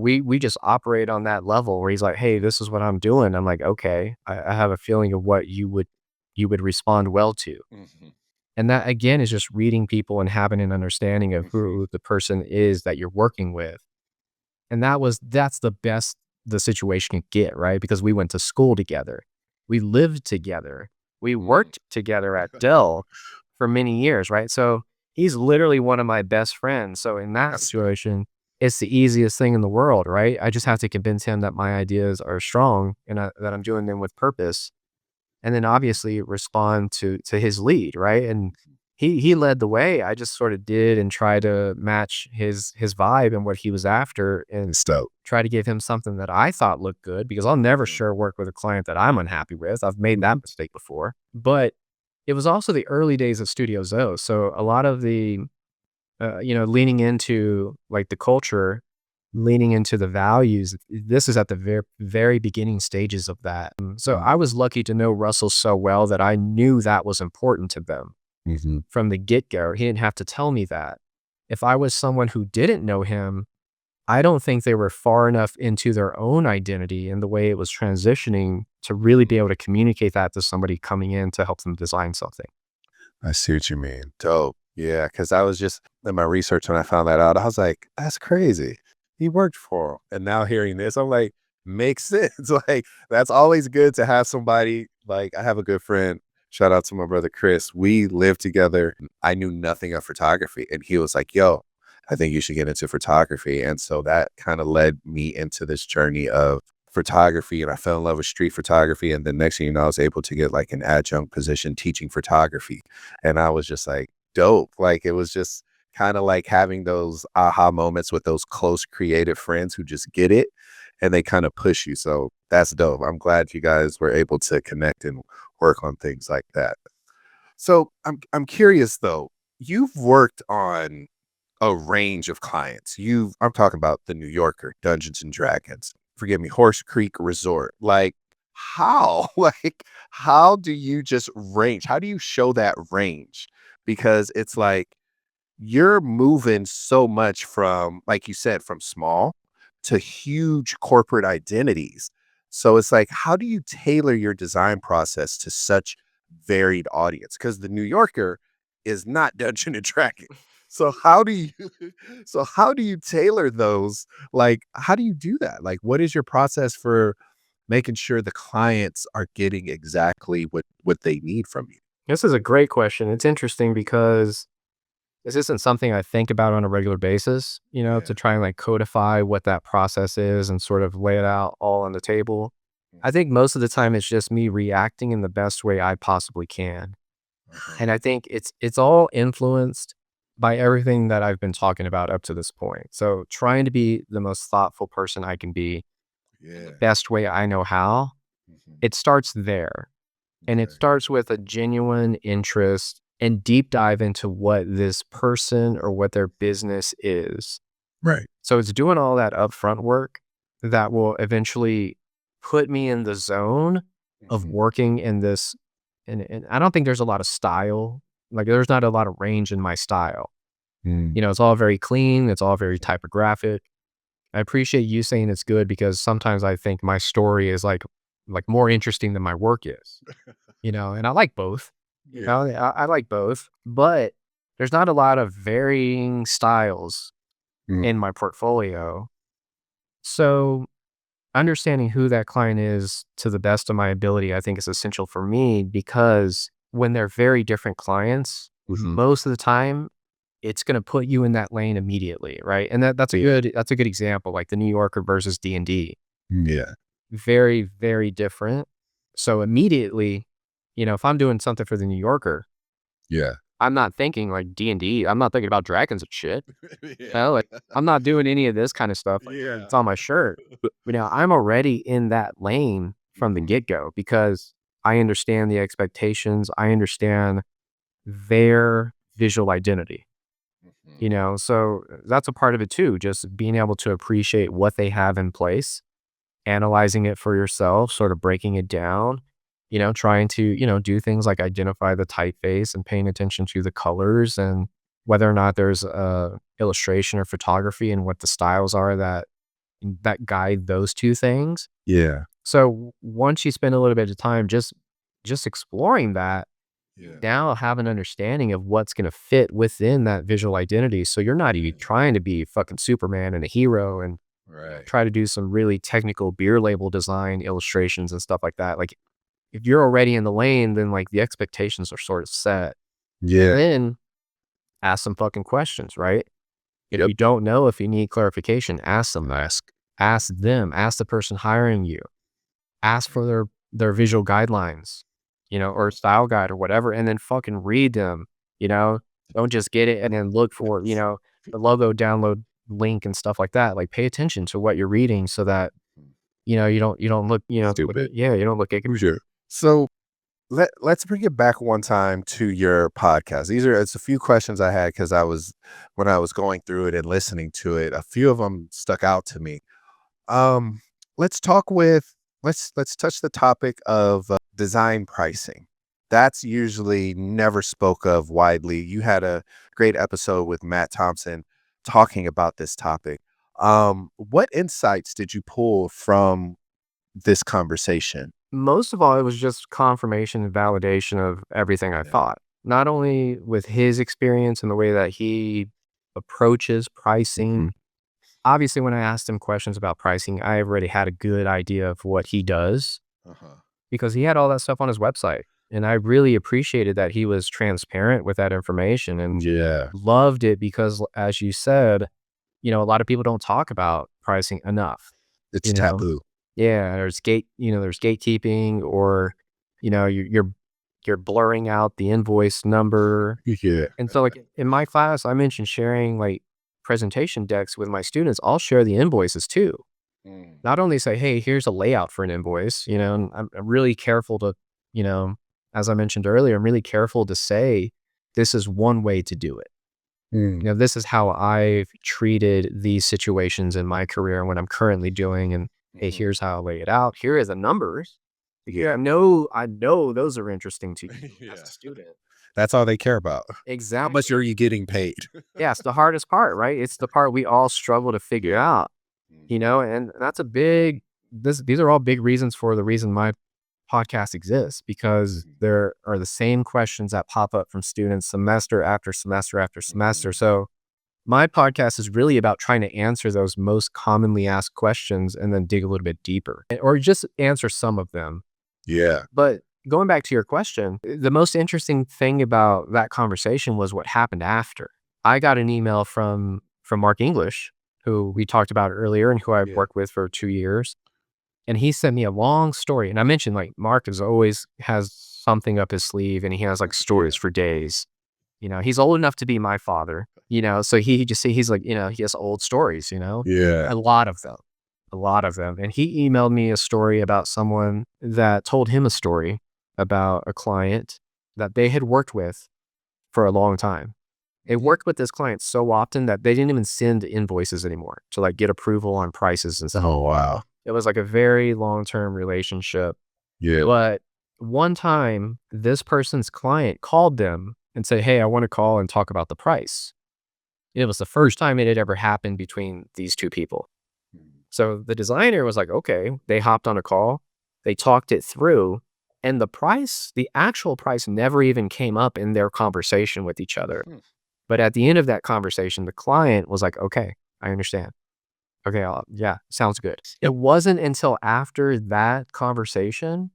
Speaker 2: We just operate on that level where he's like, "Hey, this is what I'm doing." I'm like, "Okay, I have a feeling of what you would respond well to."
Speaker 3: Mhm.
Speaker 2: And that, again, is just reading people and having an understanding of
Speaker 3: Mhm.
Speaker 2: who the person is that you're working with. And that's the best the situation can get, right? Because we went to school together. We lived together. We
Speaker 3: Mm.
Speaker 2: worked together at Dell for many years, right? So he's literally one of my best friends. So in that
Speaker 1: That's
Speaker 2: situation, it's the easiest thing in the world, right? I just have to convince him that my ideas are strong and that I'm doing them with purpose. And then obviously respond to his lead, right? And he led the way. I just sort of did and try to match his vibe and what he was after and
Speaker 1: It's dope.
Speaker 2: try to give him something that I thought looked good because I'll never
Speaker 3: Mhm.
Speaker 2: share work with a client that I'm unhappy with. I've made that
Speaker 1: Mhm.
Speaker 2: mistake before. But it was also the early days of Studio Dzo. So a lot of the leaning into like the culture, leaning into the values. This is at the very beginning stages of that. So I was lucky to know Russell so well that I knew that was important to them
Speaker 1: Mhm.
Speaker 2: from the get go. He didn't have to tell me that. If I was someone who didn't know him, I don't think they were far enough into their own identity and the way it was transitioning to really be able to communicate that to somebody coming in to help them design something.
Speaker 1: I see what you mean. Dope. Yeah, because I was just in my research when I found that out, I was like, that's crazy. He worked for him. And now hearing this, I'm like, makes sense. Like, that's always good to have somebody. Like, I have a good friend. Shout out to my brother Chris. We lived together. I knew nothing of photography. And he was like, yo, I think you should get into photography. And so that kind of led me into this journey of photography, and I fell in love with street photography. And then next thing you know, I was able to get like an adjunct position teaching photography. And I was just like, dope. Like it was just kind of like having those aha moments with those close creative friends who just get it and they kind of push you. So that's dope. I'm glad you guys were able to connect and work on things like that. So I'm curious though. You've worked on a range of clients. I'm talking about the New Yorker, Dungeons and Dragons. Forgive me, Horse Creek Resort. Like how? Like how do you just range? How do you show that range? Because it's like you're moving so much from, like you said, from small to huge corporate identities. So it's like, how do you tailor your design process to such varied audience? Because the New Yorker is not Dungeon and Dragon. So how do you so how do you tailor those? Like, how do you do that? Like, what is your process for making sure the clients are getting exactly what they need from you?
Speaker 2: This is a great question. It's interesting because this isn't something I think about on a regular basis,
Speaker 1: Yeah.
Speaker 2: to try and like codify what that process is and sort of lay it out all on the table. I think most of the time it's just me reacting in the best way I possibly can.
Speaker 3: Mhm.
Speaker 2: And I think it's all influenced by everything that I've been talking about up to this point. So trying to be the most thoughtful person I can be in the
Speaker 1: Yeah.
Speaker 2: best way I know how,
Speaker 3: Mhm.
Speaker 2: it starts there. And it
Speaker 3: Okay.
Speaker 2: starts with a genuine interest and deep dive into what this person or what their business is.
Speaker 1: Right.
Speaker 2: So it's doing all that upfront work that will eventually put me in the zone of
Speaker 3: Mhm.
Speaker 2: working in this. And I don't think there's a lot of style. Like there's not a lot of range in my style.
Speaker 1: Mm.
Speaker 2: It's all very clean. It's all very typographic. I appreciate you saying it's good because sometimes I think my story is like more interesting than my work is, and I like both.
Speaker 1: Yeah.
Speaker 2: I like both, but there's not a lot of varying styles
Speaker 1: Mm.
Speaker 2: in my portfolio. So understanding who that client is to the best of my ability, I think is essential for me because when they're very different clients,
Speaker 1: Mhm.
Speaker 2: most of the time it's going to put you in that lane immediately, right? And
Speaker 1: Yeah.
Speaker 2: that's a good example, like the New Yorker versus D&D.
Speaker 1: Yeah.
Speaker 2: Very, very different. So immediately, if I'm doing something for the New Yorker,
Speaker 1: Yeah.
Speaker 2: I'm not thinking like D&D. I'm not thinking about dragons and shit.
Speaker 1: Yeah.
Speaker 2: Like I'm not doing any of this kind of stuff. Like
Speaker 1: Yeah.
Speaker 2: it's on my shirt. I'm already in that lane from the
Speaker 3: Mhm.
Speaker 2: get go because I understand the expectations. I understand their visual identity.
Speaker 3: Mhm.
Speaker 2: So that's a part of it too. Just being able to appreciate what they have in place, analyzing it for yourself, sort of breaking it down, trying to, do things like identify the typeface and paying attention to the colors and whether or not there's a illustration or photography and what the styles are that guide those two things.
Speaker 1: Yeah.
Speaker 2: So once you spend a little bit of time just exploring that,
Speaker 3: Yeah.
Speaker 2: now have an understanding of what's going to fit within that visual identity. So you're not even
Speaker 3: Yeah.
Speaker 2: trying to be fucking Superman and a hero and
Speaker 3: Right.
Speaker 2: try to do some really technical beer label design illustrations and stuff like that. Like if you're already in the lane, then like the expectations are sort of set. And
Speaker 1: Yeah.
Speaker 2: then ask some fucking questions, right? If
Speaker 1: Yep.
Speaker 2: you don't know, if you need clarification, ask them. Ask them. Ask the person hiring you. Ask for their visual guidelines, or
Speaker 3: Mhm.
Speaker 2: style guide or whatever, and then fucking read them you know? Don't just get it and then look for, the logo download link and stuff like that. Like, pay attention to what you're reading so that, you don't look,
Speaker 1: Stupid.
Speaker 2: yeah, you don't look ignorant.
Speaker 1: Sure. So let's bring it back one time to your podcast. It's a few questions I had because when I was going through it and listening to it, a few of them stuck out to me. Um, let's talk with let's touch the topic of design pricing. That's usually never spoke of widely. You had a great episode with Matt Thompson talking about this topic. What insights did you pull from this conversation?
Speaker 2: Most of all, it was just confirmation and validation of everything I
Speaker 1: Yeah.
Speaker 2: thought. Not only with his experience and the way that he approaches pricing. Obviously, when I asked him questions about pricing, I already had a good idea of what he does
Speaker 3: Uh-huh.
Speaker 2: because he had all that stuff on his website. And I really appreciated that he was transparent with that information and
Speaker 1: Yeah,
Speaker 2: loved it because, as you said, a lot of people don't talk about pricing enough.
Speaker 1: it's
Speaker 2: You know,
Speaker 1: taboo.
Speaker 2: yeah, there's gatekeeping, or you're blurring out the invoice number.
Speaker 1: Yeah.
Speaker 2: And so, like, in my class, I mentioned sharing, like, presentation decks with my students. I'll share the invoices too.
Speaker 3: Mm.
Speaker 2: Not only say, "Hey, here's a layout for an invoice," and I'm really careful to, you know, as I mentioned earlier, I'm really careful to say, "This is one way to do it."
Speaker 1: Mm.
Speaker 2: This is how I've treated these situations in my career and what I'm currently doing, and, hey,
Speaker 3: Mhm.
Speaker 2: here's how I lay it out. Here are the numbers.
Speaker 1: Yeah.
Speaker 2: I know those are interesting to you as a
Speaker 3: Yeah.
Speaker 2: student.
Speaker 1: That's all they care about. How much
Speaker 2: Exactly.
Speaker 1: are you getting paid?
Speaker 2: Yeah, it's the hardest part, right? It's the part we all struggle to figure out,
Speaker 3: Mhm.
Speaker 2: and that's a big these are all big reasons for the reason my podcast exists, because
Speaker 3: Mhm.
Speaker 2: there are the same questions that pop up from students semester after semester after semester.
Speaker 3: Mhm.
Speaker 2: So my podcast is really about trying to answer those most commonly asked questions and then dig a little bit deeper, or just answer some of them.
Speaker 1: Yeah.
Speaker 2: But going back to your question, the most interesting thing about that conversation was what happened after. I got an email from Mark English, who we talked about earlier and who I've
Speaker 1: Yeah.
Speaker 2: worked with for 2 years. And he sent me a long story. And I mentioned, like, Mark is always has something up his sleeve, and he has, like, stories for days. He's old enough to be my father, so he's like, he has old stories,
Speaker 1: Yeah.
Speaker 2: a lot of them, a lot of them. And he emailed me a story about someone that told him a story about a client that they had worked with for a long time. They
Speaker 3: Mhm.
Speaker 2: worked with this client so often that they didn't even send invoices anymore to, like, get approval on prices and stuff.
Speaker 1: Oh, wow.
Speaker 2: It was like a very long-term relationship.
Speaker 1: Yeah.
Speaker 2: But one time, this person's client called them and said, "Hey, I want to call and talk about the price." It was the first time it had ever happened between these two people.
Speaker 3: Mhm.
Speaker 2: So the designer was like, okay. They hopped on a call, they talked it through, and the actual price never even came up in their conversation with each other.
Speaker 3: Hmm.
Speaker 2: But at the end of that conversation, the client was like, okay, I understand. Okay, yeah, sounds good. It wasn't until after that conversation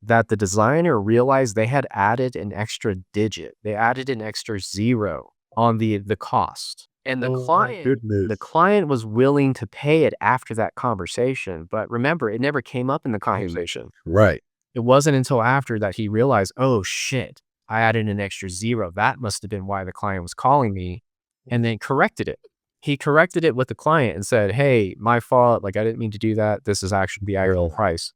Speaker 2: that the designer realized they had added an extra digit. They added an extra zero on the cost. And
Speaker 1: Oh my
Speaker 2: the
Speaker 1: goodness.
Speaker 2: client was willing to pay it after that conversation. But remember, it never came up in the conversation.
Speaker 1: Right.
Speaker 2: It wasn't until after that he realized, oh shit, I added an extra zero. That must have been why the client was calling me, and then corrected it. He corrected it with the client and said, hey, my fault. Like, I didn't mean to do that. This is actually the actual price.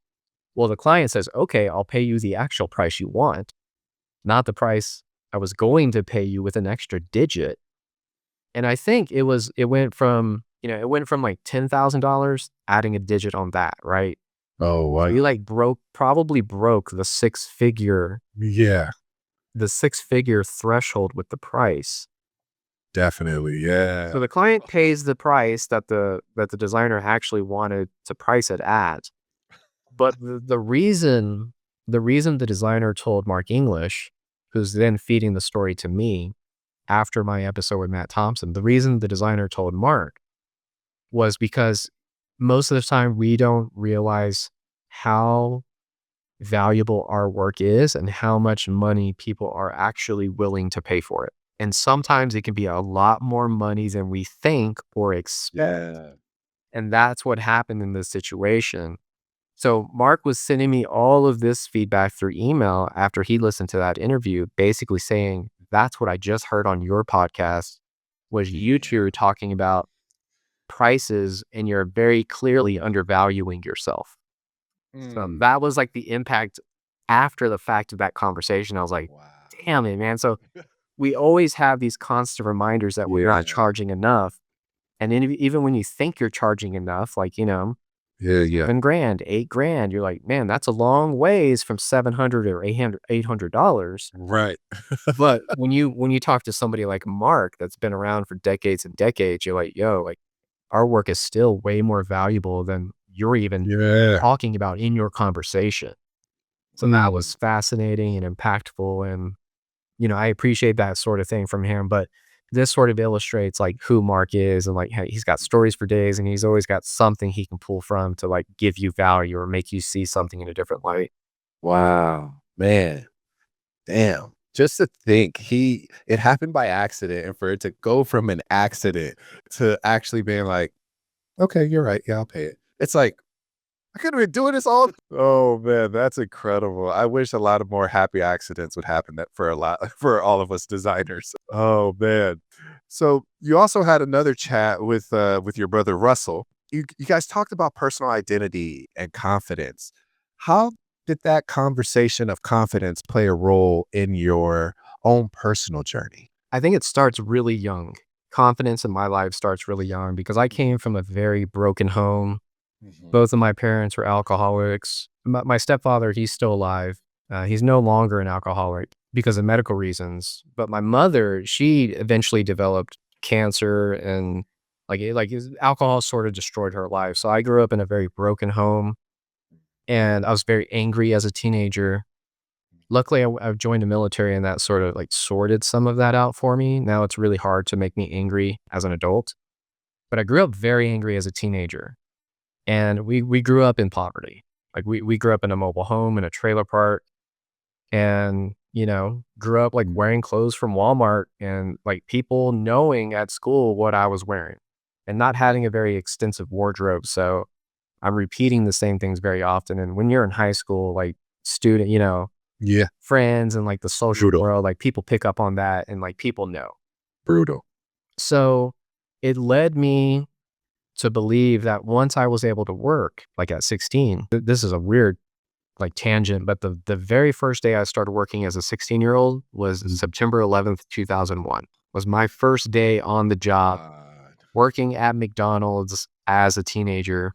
Speaker 2: Well, the client says, okay, I'll pay you the actual price you want, not the price I was going to pay you with an extra digit. And I think it went from like $10,000, adding a digit on that, right?
Speaker 1: Oh, wow.
Speaker 2: We like probably broke
Speaker 1: Yeah,
Speaker 2: the six figure threshold with the price.
Speaker 1: definitely. Yeah.
Speaker 2: So the client pays the price that the designer actually wanted to price it at. But the reason the designer told Mark English, who's then feeding the story to me after my episode with Matt Thompson, the reason the designer told Mark was because most of the time we don't realize how valuable our work is and how much money people are actually willing to pay for it. And sometimes it can be a lot more money than we think or expect.
Speaker 3: Yeah.
Speaker 2: And that's what happened in this situation. So Mark was sending me all of this feedback through email after he listened to that interview, basically saying, that's what I just heard on your podcast was you
Speaker 3: Yeah.
Speaker 2: two talking about prices and you're very clearly undervaluing yourself. So
Speaker 3: Mm.
Speaker 2: that was like the impact after the fact of that conversation. I was like,
Speaker 3: Wow.
Speaker 2: damn it, man. So we always have these constant reminders that we're not
Speaker 3: Yeah.
Speaker 2: charging enough. And then even when you think you're charging enough, like,
Speaker 1: Yeah, yeah.
Speaker 2: 7 grand, 8 grand, you're like, man, that's a long ways from 700 or $800.
Speaker 1: Right.
Speaker 2: But when you talk to somebody like Mark that's been around for decades and decades, you're like, yo, like our work is still way more valuable than you're even
Speaker 1: Yeah.
Speaker 2: talking about in your conversation. So that was fascinating and impactful. And, I appreciate that sort of thing from him. But this sort of illustrates like who Mark is and like hey, he's got stories for days and he's always got something he can pull from to like give you value or make you see something in a different light.
Speaker 1: Wow, man. Damn. Just to think it happened by accident and for it to go from an accident to actually being like, okay, you're right. Yeah, I'll pay it. It's like, I could have been doing this all. Oh man, that's incredible. I wish a lot of more happy accidents would happen that for a lot for all of us designers. Oh man. So you also had another chat with your brother Russell. You guys talked about personal identity and confidence. How did that conversation of confidence play a role in your own personal journey?
Speaker 2: I think it starts really young. Confidence in my life starts really young because I came from a very broken home.
Speaker 3: Mhm.
Speaker 2: Both of my parents were alcoholics. My stepfather, he's still alive. He's no longer an alcoholic because of medical reasons. But my mother, she eventually developed cancer and alcohol sort of destroyed her life. So I grew up in a very broken home and I was very angry as a teenager. Luckily, I've joined the military and that sort of like sorted some of that out for me. Now it's really hard to make me angry as an adult. But I grew up very angry as a teenager. And we grew up in poverty. Like we grew up in a mobile home in a trailer park and, grew up like wearing clothes from Walmart and like people knowing at school what I was wearing and not having a very extensive wardrobe. So I'm repeating the same things very often. And when you're in high school, like student,
Speaker 1: Yeah.
Speaker 2: friends and like the social
Speaker 1: Brutal.
Speaker 2: world, like people pick up on that and like people know.
Speaker 1: Brutal.
Speaker 2: So it led me to believe that once I was able to work, like at 16, this is a weird like tangent, but the very first day I started working as a 16-year-old was September 11th, 2001. Was my first day on the job
Speaker 3: God.
Speaker 2: working at McDonald's as a teenager.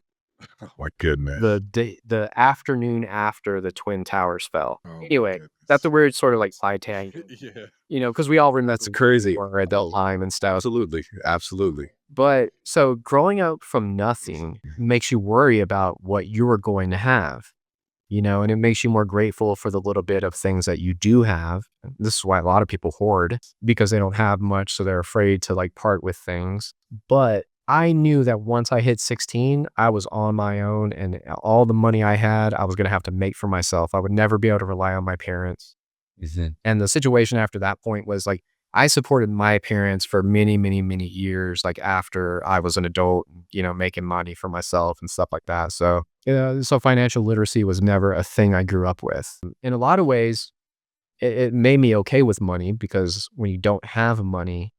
Speaker 1: Oh my goodness.
Speaker 2: The afternoon after the Twin Towers fell.
Speaker 3: Oh my
Speaker 2: Anyway, that's a
Speaker 3: goodness.
Speaker 2: weird sort of like side tangent,
Speaker 3: Yeah.
Speaker 2: because we all remember
Speaker 1: That's crazy.
Speaker 2: war at that
Speaker 1: Oh,
Speaker 2: time and stuff.
Speaker 1: absolutely. Absolutely.
Speaker 2: But so growing up from nothing makes you worry about what you are going to have, and it makes you more grateful for the little bit of things that you do have. This is why a lot of people hoard because they don't have much. So they're afraid to like part with things. But I knew that once I hit 16, I was on my own and all the money I had, I was going to have to make for myself. I would never be able to rely on my parents. And the situation after that point was like, I supported my parents for many, many, many years, like after I was an adult, making money for myself and stuff like that. So, so financial literacy was never a thing I grew up with. In a lot of ways, it made me okay with money because when you don't have money,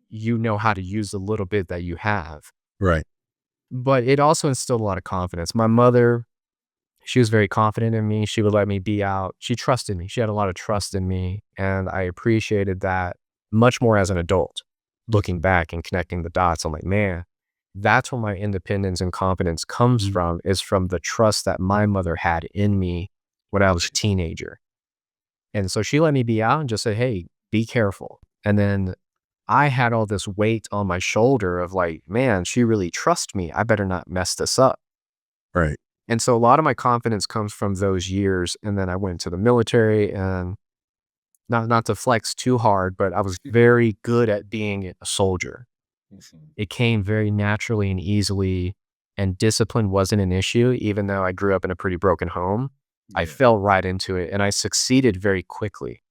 Speaker 2: you know how to use the little bit that you have.
Speaker 1: Right.
Speaker 2: But it also instilled a lot of confidence. My mother, she was very confident in me. She would let me be out. She trusted me. She had a lot of trust in me. And I appreciated that much more as an adult. Looking back and connecting the dots, I'm like, man, that's where my independence and confidence comes from, is from the trust that my mother had in me when I was a teenager. And so she let me be out and just said, hey, be careful. And then I had all this weight on my shoulder of like, man, she really trusts me. I better not mess this up.
Speaker 1: Right.
Speaker 2: And so a lot of my confidence comes from those years. And then I went to the military and not to flex too hard, but I was very good at being a soldier.
Speaker 3: Mhm.
Speaker 2: It came very naturally and easily, and discipline wasn't an issue, even though I grew up in a pretty broken home. I
Speaker 3: Yeah.
Speaker 2: fell right into it and I succeeded very quickly.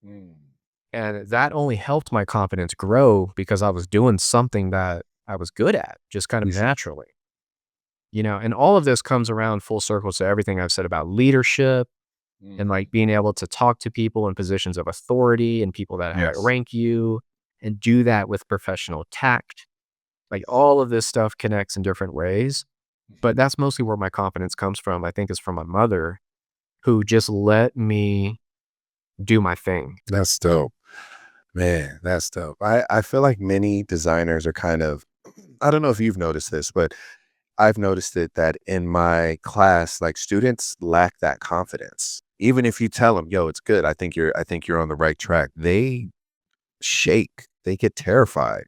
Speaker 3: Mm.
Speaker 2: And that only helped my confidence grow because I was doing something that I was good at, just kind of naturally. And all of this comes around full circle to everything I've said about leadership, and
Speaker 3: Mhm.
Speaker 2: like being able to talk to people in positions of authority and people that
Speaker 1: Yes.
Speaker 2: rank you and do that with professional tact. Like all of this stuff connects in different ways, but
Speaker 3: Mhm.
Speaker 2: that's mostly where my confidence comes from. I think is from my mother who just let me do my thing.
Speaker 1: That's dope. Man, that's dope. I feel like many designers are kind of, I don't know if you've noticed this, but I've noticed it that in my class, like students lack that confidence. Even if you tell them, yo, it's good. I think you're on the right track. They shake. They get terrified.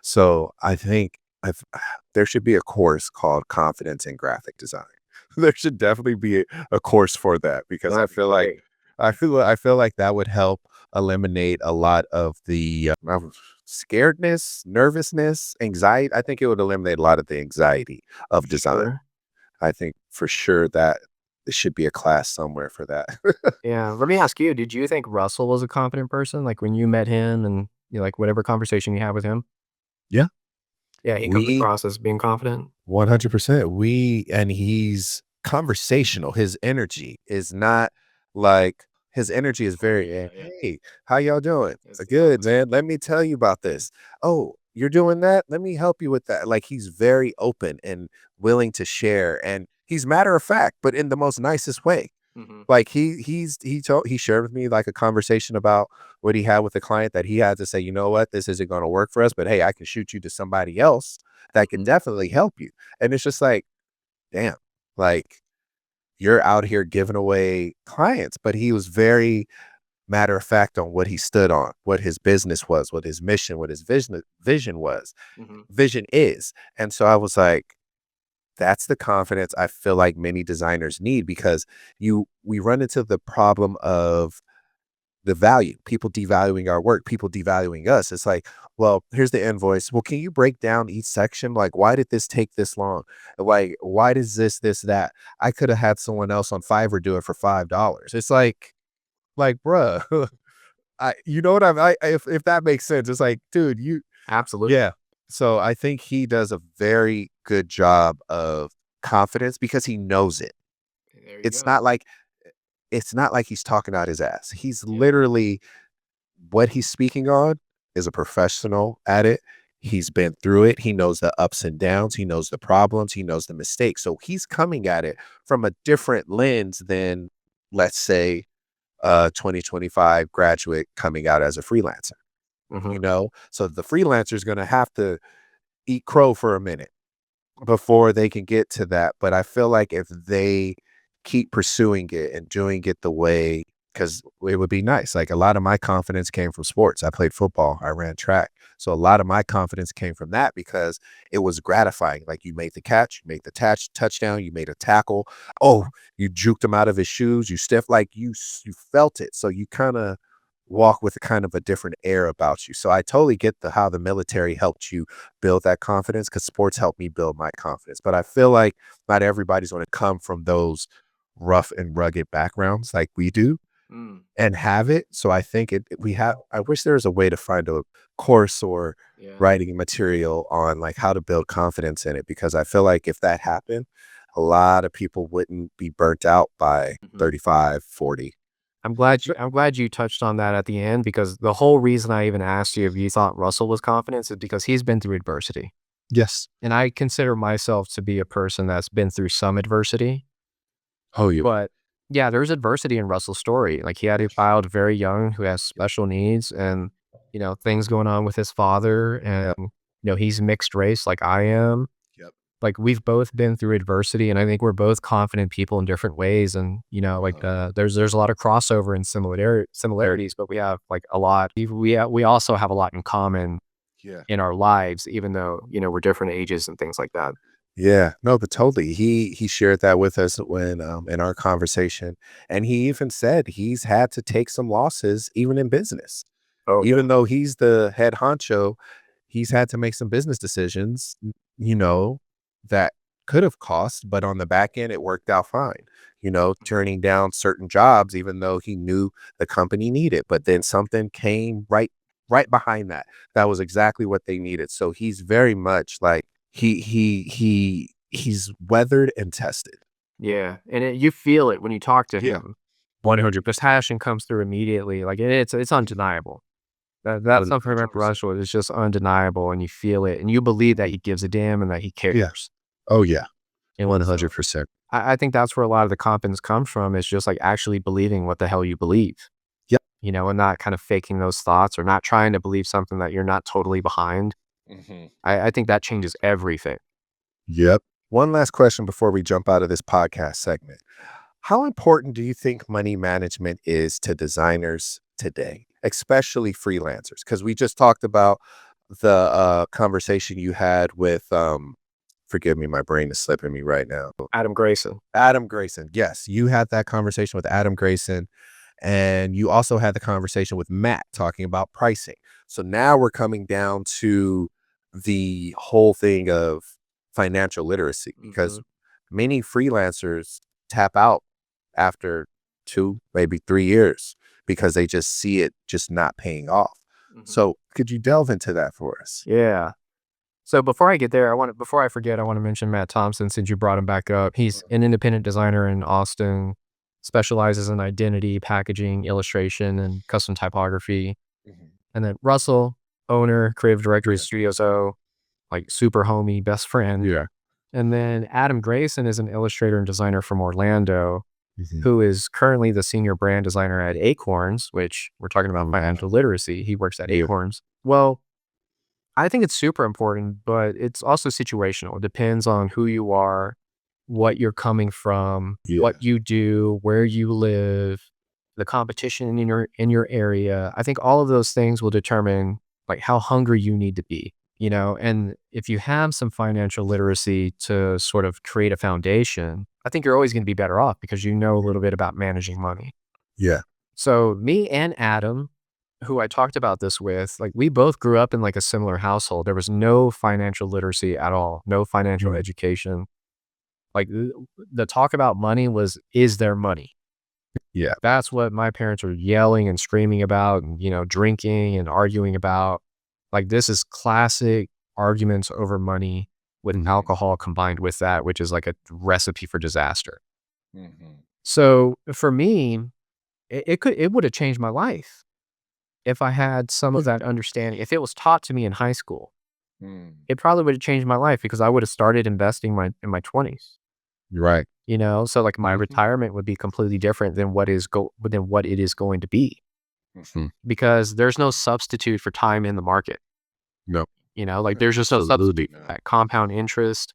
Speaker 1: So I think I've, there should be a course called confidence in graphic design. There should definitely be a course for that because I
Speaker 2: That'd be
Speaker 1: feel like
Speaker 2: great.
Speaker 1: I feel like that would help eliminate a lot of the scaredness, nervousness, anxiety. I think it would eliminate a lot of the anxiety of design.
Speaker 2: Sure.
Speaker 1: I think for sure that there should be a class somewhere for that.
Speaker 2: Yeah. Let me ask you, did you think Russell was a confident person? Like when you met him and like whatever conversation you had with him?
Speaker 1: Yeah,
Speaker 2: Yeah, he comes
Speaker 1: we
Speaker 2: across as being confident.
Speaker 1: 100%. And he's conversational. His energy is not like his energy is very,
Speaker 3: Yeah, yeah.
Speaker 1: hey, how y'all doing?
Speaker 3: It's the
Speaker 1: Good,
Speaker 3: opposite.
Speaker 1: man. Let me tell you about this. Oh, you're doing that? Let me help you with that. Like he's very open and willing to share. And he's matter of fact, but in the most nicest way.
Speaker 2: Mhm.
Speaker 1: Like he shared with me like a conversation about what he had with a client that he had to say, you know what, this isn't going to work for us, but hey, I can shoot you to somebody else that can
Speaker 2: Mhm.
Speaker 1: definitely help you. And it's just like, damn, like you're out here giving away clients. But he was very matter of fact on what he stood on, what his business was, what his mission, what his
Speaker 2: Mhm.
Speaker 1: vision is. And so I was like, that's the confidence I feel like many designers need because we run into the problem of the value, people devaluing our work, people devaluing us. It's like, well, here's the invoice. Well, can you break down each section? Like, why did this take this long? Like, why does that? I could have had someone else on Fiverr do it for $5. It's like, bruh, you know what if that makes sense, it's like, dude,
Speaker 2: Absolutely.
Speaker 1: yeah. So I think he does a very good job of confidence because he knows it.
Speaker 2: There you
Speaker 1: It's
Speaker 2: go.
Speaker 1: not like it's not like he's talking out his ass. He's
Speaker 2: Yeah.
Speaker 1: literally what he's speaking on is a professional at it. He's been through it. He knows the ups and downs. He knows the problems. He knows the mistakes. So he's coming at it from a different lens than, let's say, a 2025 graduate coming out as a freelancer,
Speaker 2: Mhm.
Speaker 1: So the freelancer is going to have to eat crow for a minute before they can get to that. But I feel like if they keep pursuing it and doing it the way, because it would be nice. Like a lot of my confidence came from sports. I played football, I ran track. So a lot of my confidence came from that because it was gratifying. Like you made the catch, you made the touchdown, you made a tackle. Oh, you juked him out of his shoes, you stiff, like you felt it. So you kind of walk with kind of a different air about you. So I totally get how the military helped you build that confidence because sports helped me build my confidence. But I feel like not everybody's going to come from those rough and rugged backgrounds like we do
Speaker 2: Mm.
Speaker 1: and have it. So I think we have, I wish there was a way to find a course or
Speaker 2: Yeah.
Speaker 1: writing material on like how to build confidence in it because I feel like if that happened, a lot of people wouldn't be burnt out by
Speaker 2: Mhm.
Speaker 1: 35, 40.
Speaker 2: I'm glad you touched on that at the end because the whole reason I even asked you if you thought Russell was confident is because he's been through adversity.
Speaker 1: Yes.
Speaker 2: And I consider myself to be a person that's been through some adversity.
Speaker 1: Oh, you.
Speaker 2: But yeah, there's adversity in Russell's story. Like he had a child very young who has special needs and, things going on with his father and, he's mixed race like I am.
Speaker 1: Yep.
Speaker 2: Like we've both been through adversity and I think we're both confident people in different ways. And, there's a lot of crossover and similarities, but we have like a lot. We also have a lot in common
Speaker 1: Yeah.
Speaker 2: in our lives, even though, we're different ages and things like that.
Speaker 1: Yeah, no, but totally. He shared that with us when in our conversation, and he even said he's had to take some losses even in business.
Speaker 2: Oh yeah.
Speaker 1: Even though he's the head honcho, he's had to make some business decisions, you know, that could have cost, but on the back end it worked out fine. Turning down certain jobs even though he knew the company needed, but then something came right behind that. That was exactly what they needed. So he's very much like he's weathered and tested.
Speaker 2: Yeah, and you feel it when you talk to
Speaker 1: Yeah.
Speaker 2: him. 100 passion comes through immediately. Like it's undeniable. That's something about
Speaker 1: 100%.
Speaker 2: Russell is just undeniable, and you feel it, and you believe that he gives a damn and that he
Speaker 1: Yeah.
Speaker 2: cares.
Speaker 1: Oh, yeah.
Speaker 2: And so
Speaker 1: 100%.
Speaker 2: I think that's where a lot of the confidence comes from, is just like actually believing what the hell you believe.
Speaker 1: Yep.
Speaker 2: You know, and not kind of faking those thoughts or not trying to believe something that you're not totally behind.
Speaker 3: Mhm.
Speaker 2: I think that changes everything.
Speaker 1: Yep. One last question before we jump out of this podcast segment. How important do you think money management is to designers today, especially freelancers? Because we just talked about the conversation you had with, forgive me, my brain is slipping me right now.
Speaker 2: Adam Grayson.
Speaker 1: Adam Grayson. Yes, you had that conversation with Adam Grayson. And you also had the conversation with Matt talking about pricing. So now we're coming down to the whole thing of financial literacy, because many freelancers tap out after 2, maybe 3 years because they just see it just not paying off. So could you delve into that for us?
Speaker 2: Yeah. So before I get there, before I forget, I want to mention Matt Thompson, since you brought him back up. He's an independent designer in Austin, specializes in identity, packaging, illustration, and custom typography.
Speaker 3: Mhm.
Speaker 2: And then Russell, owner, creative director of Studio Dzo, like super homie, best friend.
Speaker 1: Yeah.
Speaker 2: And then Adam Grayson is an illustrator and designer from Orlando,
Speaker 1: Mhm.
Speaker 2: who is currently the senior brand designer at Acorns, which we're talking about financial literacy. He works at Acorns. Well, I think it's super important, but it's also situational. It depends on who you are, what you're coming from,
Speaker 1: Yeah.
Speaker 2: what you do, where you live, the competition in your area. I think all of those things will determine like how hungry you need to be, you know. And if you have some financial literacy to sort of create a foundation, I think you're always going to be better off because you know a little bit about managing money.
Speaker 1: Yeah.
Speaker 2: So me and Adam, who I talked about this with, like we both grew up in like a similar household. There was no financial literacy at all, no financial education. Like the talk about money was, is there money?
Speaker 1: Yeah.
Speaker 2: That's what my parents were yelling and screaming about, and, you know, drinking and arguing about. Like this is classic arguments over money with alcohol combined with that, which is like a recipe for disaster.
Speaker 3: Mhm.
Speaker 2: So for me, it would have changed my life if I had some of that understanding. If it was taught to me in high school,
Speaker 3: Mm.
Speaker 2: it probably would have changed my life because I would have started investing in my 20s.
Speaker 1: You're right.
Speaker 2: You know, so like my retirement would be completely different than what it is going to be,
Speaker 3: Mhm.
Speaker 2: because there's no substitute for time in the market.
Speaker 1: No.
Speaker 2: You know, like there's just no substitute for that compound interest,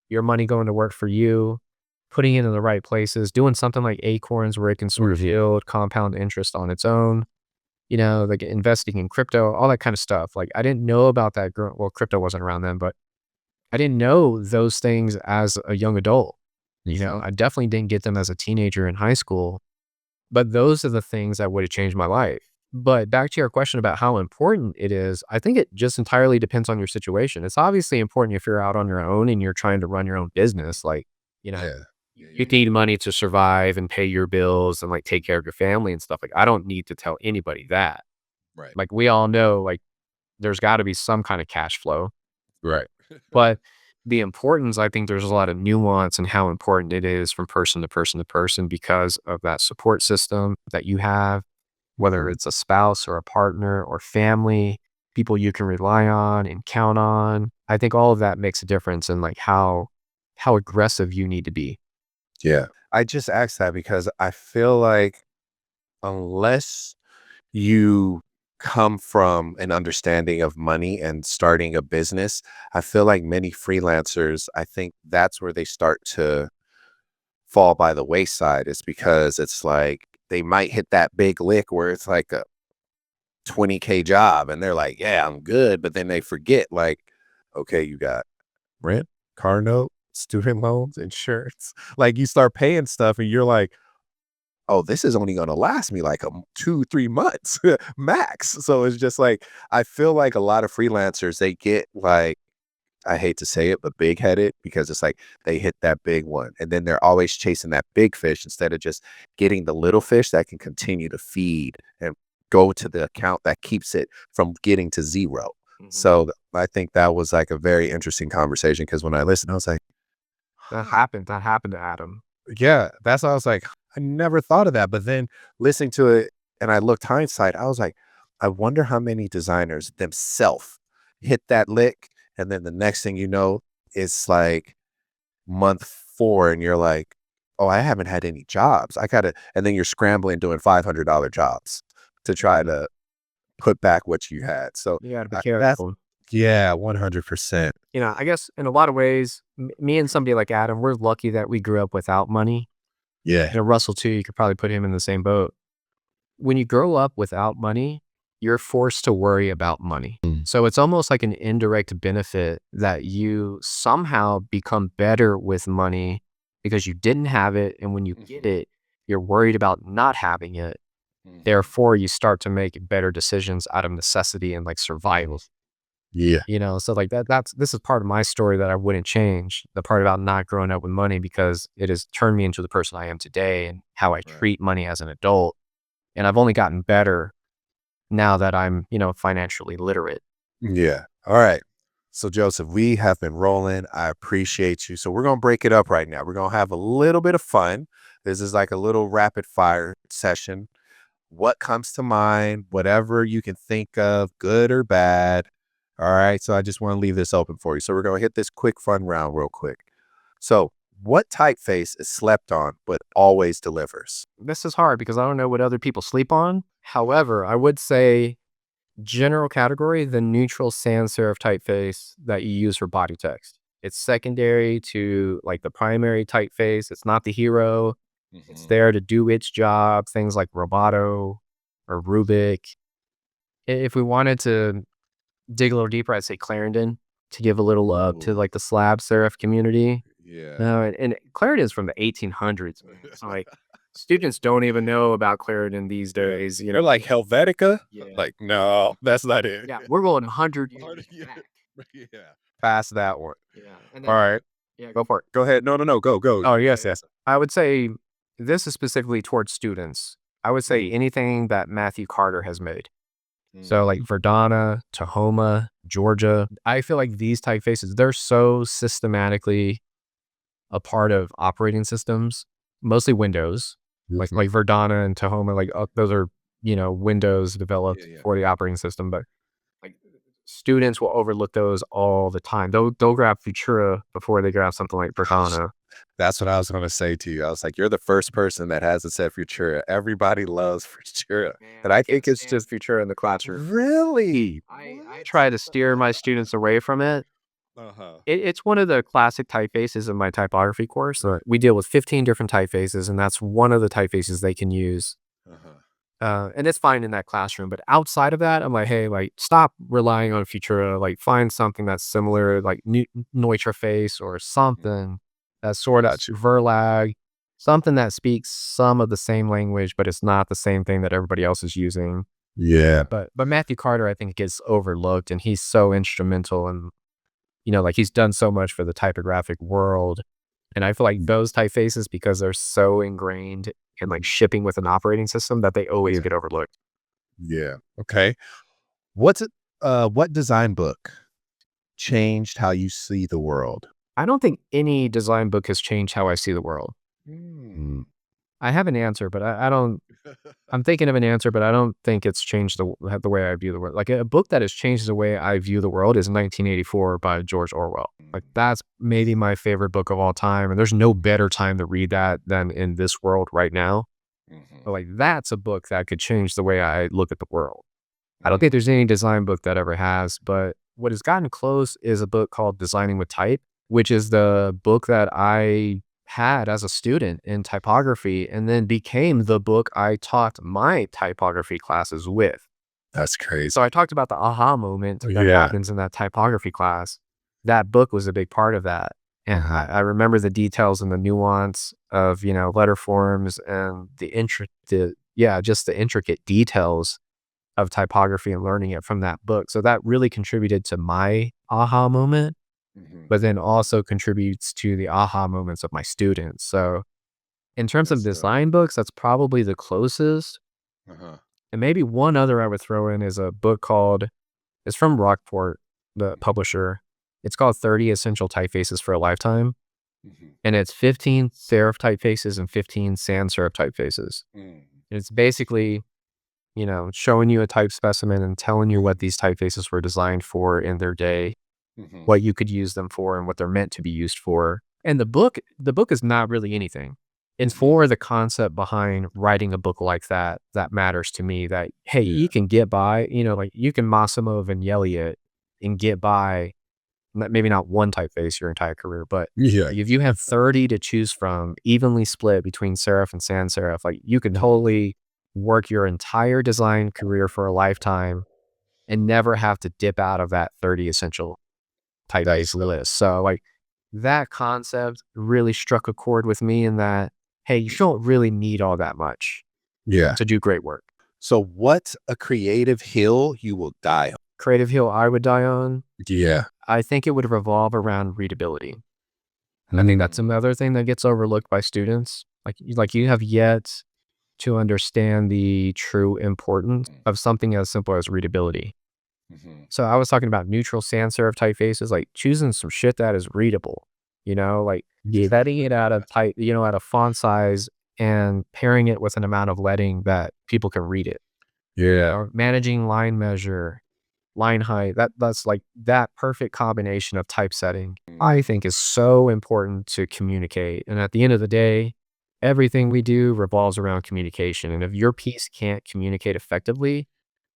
Speaker 2: your money going to work for you, putting it in the right places, doing something like Acorns where it can sort of yield compound interest on its own. You know, like investing in crypto, all that kind of stuff. Like I didn't know about that. Well, crypto wasn't around then, but I didn't know those things as a young adult. You know, I definitely didn't get them as a teenager in high school, but those are the things that would have changed my life. But back to your question about how important it is, I think it just entirely depends on your situation. It's obviously important if you're out on your own and you're trying to run your own business. Like, you know,
Speaker 1: Yeah.
Speaker 2: you need money to survive and pay your bills and like take care of your family and stuff. Like, I don't need to tell anybody that.
Speaker 1: Right.
Speaker 2: Like, we all know, like, there's got to be some kind of cash flow.
Speaker 1: Right.
Speaker 2: But the importance, I think there's a lot of nuance in how important it is from person to person to person because of that support system that you have, whether it's a spouse or a partner or family, people you can rely on and count on. I think all of that makes a difference in like how aggressive you need to be.
Speaker 1: Yeah. I just asked that because I feel like unless you come from an understanding of money and starting a business, I feel like many freelancers, I think that's where they start to fall by the wayside, is because it's like they might hit that big lick where it's like a 20K job and they're like, yeah, I'm good. But then they forget, like, okay, you got rent, car note, student loans, insurance. Like you start paying stuff and you're like, oh, this is only going to last me like 2, 3 months max. So it's just like, I feel like a lot of freelancers, they get like, I hate to say it, but big headed, because it's like they hit that big one and then they're always chasing that big fish instead of just getting the little fish that can continue to feed and go to the account that keeps it from getting to zero. So I think that was like a very interesting conversation, because when I listened, I was like,
Speaker 2: That happened to Adam.
Speaker 1: yeah, that's why I was like, I never thought of that. But then listening to it and I looked hindsight, I was like, I wonder how many designers themselves hit that lick. And then the next thing you know, it's like month 4 and you're like, oh, I haven't had any jobs. I gotta, and then you're scrambling doing $500 jobs to try
Speaker 3: Mhm.
Speaker 1: to put back what you had. So
Speaker 2: You gotta be
Speaker 1: that's,
Speaker 2: careful.
Speaker 1: yeah, 100%.
Speaker 2: I guess in a lot of ways, me and somebody like Adam, we're lucky that we grew up without money.
Speaker 1: Yeah.
Speaker 2: Russell too, you could probably put him in the same boat. When you grow up without money, you're forced to worry about money.
Speaker 1: Mm.
Speaker 2: So it's almost like an indirect benefit that you somehow become better with money because you didn't have it. And when you get
Speaker 3: Mhm.
Speaker 2: it, you're worried about not having it.
Speaker 3: Mhm.
Speaker 2: Therefore, you start to make better decisions out of necessity and like survival.
Speaker 1: Yeah.
Speaker 2: So like this is part of my story that I wouldn't change. The part about not growing up with money because it has turned me into the person I am today and how I
Speaker 3: Right.
Speaker 2: treat money as an adult. And I've only gotten better now that I'm, financially literate.
Speaker 1: Yeah. All right. So, Joseph, we have been rolling. I appreciate you. So, we're going to break it up right now. We're going to have a little bit of fun. This is like a little rapid fire session. What comes to mind, whatever you can think of, good or bad. All right. So, I just want to leave this open for you. So, we're going to hit this quick fun round real quick. So, what typeface is slept on but always delivers?
Speaker 2: This is hard because I don't know what other people sleep on. However, I would say general category, the neutral sans serif typeface that you use for body text. It's secondary to like the primary typeface. It's not the hero. It's
Speaker 3: Mhm.
Speaker 2: there to do its job. Things like Roboto or Rubik. If we wanted to dig a little deeper, I'd say Clarendon to give a little love to
Speaker 3: Ooh.
Speaker 2: like the slab serif community.
Speaker 3: Yeah.
Speaker 2: No, and Clarendon's from the 1800s, man. So like students don't even know about Clarendon these
Speaker 1: Yeah.
Speaker 2: days.
Speaker 1: They're like Helvetica.
Speaker 2: Yeah.
Speaker 1: Like, no, that's not it.
Speaker 2: Yeah, we're going 100
Speaker 3: Hard
Speaker 2: years
Speaker 3: yeah.
Speaker 2: back.
Speaker 3: Yeah.
Speaker 1: Past that one.
Speaker 2: Yeah, and
Speaker 1: All
Speaker 2: then
Speaker 1: right.
Speaker 2: yeah, go for it.
Speaker 1: Go ahead. No, no, no. Go, go.
Speaker 2: Oh,
Speaker 1: Yes,
Speaker 2: yeah.
Speaker 1: yes.
Speaker 2: I would say this is specifically towards students. I would say
Speaker 3: Mhm.
Speaker 2: anything that Matthew Carter has made. So like
Speaker 3: Mm.
Speaker 2: Verdana, Tahoma, Georgia. I feel like these typefaces, they're so systematically a part of operating systems, mostly Windows. Like
Speaker 1: Mhm.
Speaker 2: Verdana and Tahoma, like those are, Windows
Speaker 3: Yeah,
Speaker 2: developed
Speaker 3: yeah.
Speaker 2: for the operating system, but like students will overlook those all the time. They'll grab Futura before they grab something like Verdana.
Speaker 1: That's what I was going to say to you. I was like, you're the first person that hasn't said Futura. Everybody loves Futura.
Speaker 2: Man,
Speaker 1: And
Speaker 2: I
Speaker 1: I
Speaker 2: can't
Speaker 1: think it's
Speaker 2: stand
Speaker 1: just
Speaker 2: Futura in the classroom.
Speaker 1: really
Speaker 2: I
Speaker 1: what?
Speaker 2: try to steer my students away from it.
Speaker 3: Uh-huh.
Speaker 2: It's one of the classic typefaces in my typography course.
Speaker 3: Right.
Speaker 2: We deal with 15 different typefaces, and that's one of the typefaces they can use.
Speaker 3: Uh-huh.
Speaker 2: And it's fine in that classroom. But outside of that, I'm like, hey, like, stop relying on Futura. Like, find something that's similar, like Neutroface or
Speaker 3: Mhm.
Speaker 2: something that's sort of
Speaker 1: Got you.
Speaker 2: Verlag, something that speaks some of the same language, but it's not the same thing that everybody else is using.
Speaker 1: Yeah.
Speaker 2: But Matthew Carter, I think, gets overlooked, and he's so instrumental, and like he's done so much for the typographic world. And I feel like those typefaces, because they're so ingrained in like
Speaker 3: Mhm.
Speaker 2: shipping with an operating system, that they always
Speaker 1: Yeah.
Speaker 2: get overlooked.
Speaker 1: Yeah. Okay. What's it what design book changed how you see the world?
Speaker 2: I don't think any design book has changed how I see the world.
Speaker 1: Mm.
Speaker 3: Mm.
Speaker 2: I have an answer, but I don't. I'm thinking of an answer, but I don't think it's changed the way I view the world. Like a book that has changed the way I view the world is 1984 by George Orwell. Like
Speaker 3: Mm.
Speaker 2: that's maybe my favorite book of all time, and there's no better time to read that than in this world right now.
Speaker 3: Mhm.
Speaker 2: But like that's a book that could change the way I look at the world. I don't think
Speaker 3: Mm.
Speaker 2: there's any design book that ever has, but what has gotten close is a book called Designing with Type, which is the book that I had as a student in typography and then became the book I taught my typography classes with.
Speaker 1: That's
Speaker 2: So
Speaker 1: crazy.
Speaker 2: I talked about the aha moment that
Speaker 1: Yeah.
Speaker 2: happens in that typography class. That book was a big part of that. And I remember the details and the nuance of, letter forms and just the intricate details of typography and learning it from that book. So that really contributed to my aha moment,
Speaker 3: Mhm.
Speaker 2: but then also contributes to the aha moments of my students. So in terms of
Speaker 3: That's dope.
Speaker 2: design books, that's probably the closest.
Speaker 3: Uh-huh.
Speaker 2: And maybe one other I would throw in is a book it's from Rockport, the
Speaker 3: Mhm.
Speaker 2: publisher. It's called 30 Essential Typefaces for a Lifetime.
Speaker 3: Mhm.
Speaker 2: and it's 15 serif typefaces and 15 sans serif typefaces.
Speaker 3: Mm.
Speaker 2: It's basically, showing you a type specimen and telling you what these typefaces were designed for in their day,
Speaker 3: Mhm.
Speaker 2: what you could use them for, and what they're meant to be used for. And the book is not really anything. It's
Speaker 3: Mhm.
Speaker 2: for the concept behind writing a book like that matters to me. That, hey,
Speaker 3: Yeah.
Speaker 2: you can get by, like you can Massimo Vignelli it and get by, maybe not one typeface your entire career, but
Speaker 1: Yeah.
Speaker 2: like if you have 30 to choose from, evenly split between serif and sans serif, like you could totally work your entire design career for a lifetime and never have to dip out of that 30 essential
Speaker 1: That's
Speaker 2: typeface list. So like that concept really struck a chord with me in that, hey, you don't really need all that much
Speaker 1: Yeah.
Speaker 2: to do great work.
Speaker 1: So what's a creative hill you will die on?
Speaker 2: Creative hill I would die on,
Speaker 1: Yeah.
Speaker 2: I think it would revolve around readability. I think that's another thing that gets overlooked by students. Like you have yet to understand the true importance of something as simple as readability.
Speaker 3: Mhm.
Speaker 2: So I was talking about neutral sans serif typefaces, like choosing some shit that is readable, like
Speaker 1: Yeah.
Speaker 2: setting it at a type, at a font size and pairing it with an amount of leading that people can read it,
Speaker 1: Yeah.
Speaker 2: or managing line measure, line height. That's like that perfect combination of typesetting, I think, is so important to communicate. And at the end of the day, everything we do revolves around communication. And if your piece can't communicate effectively,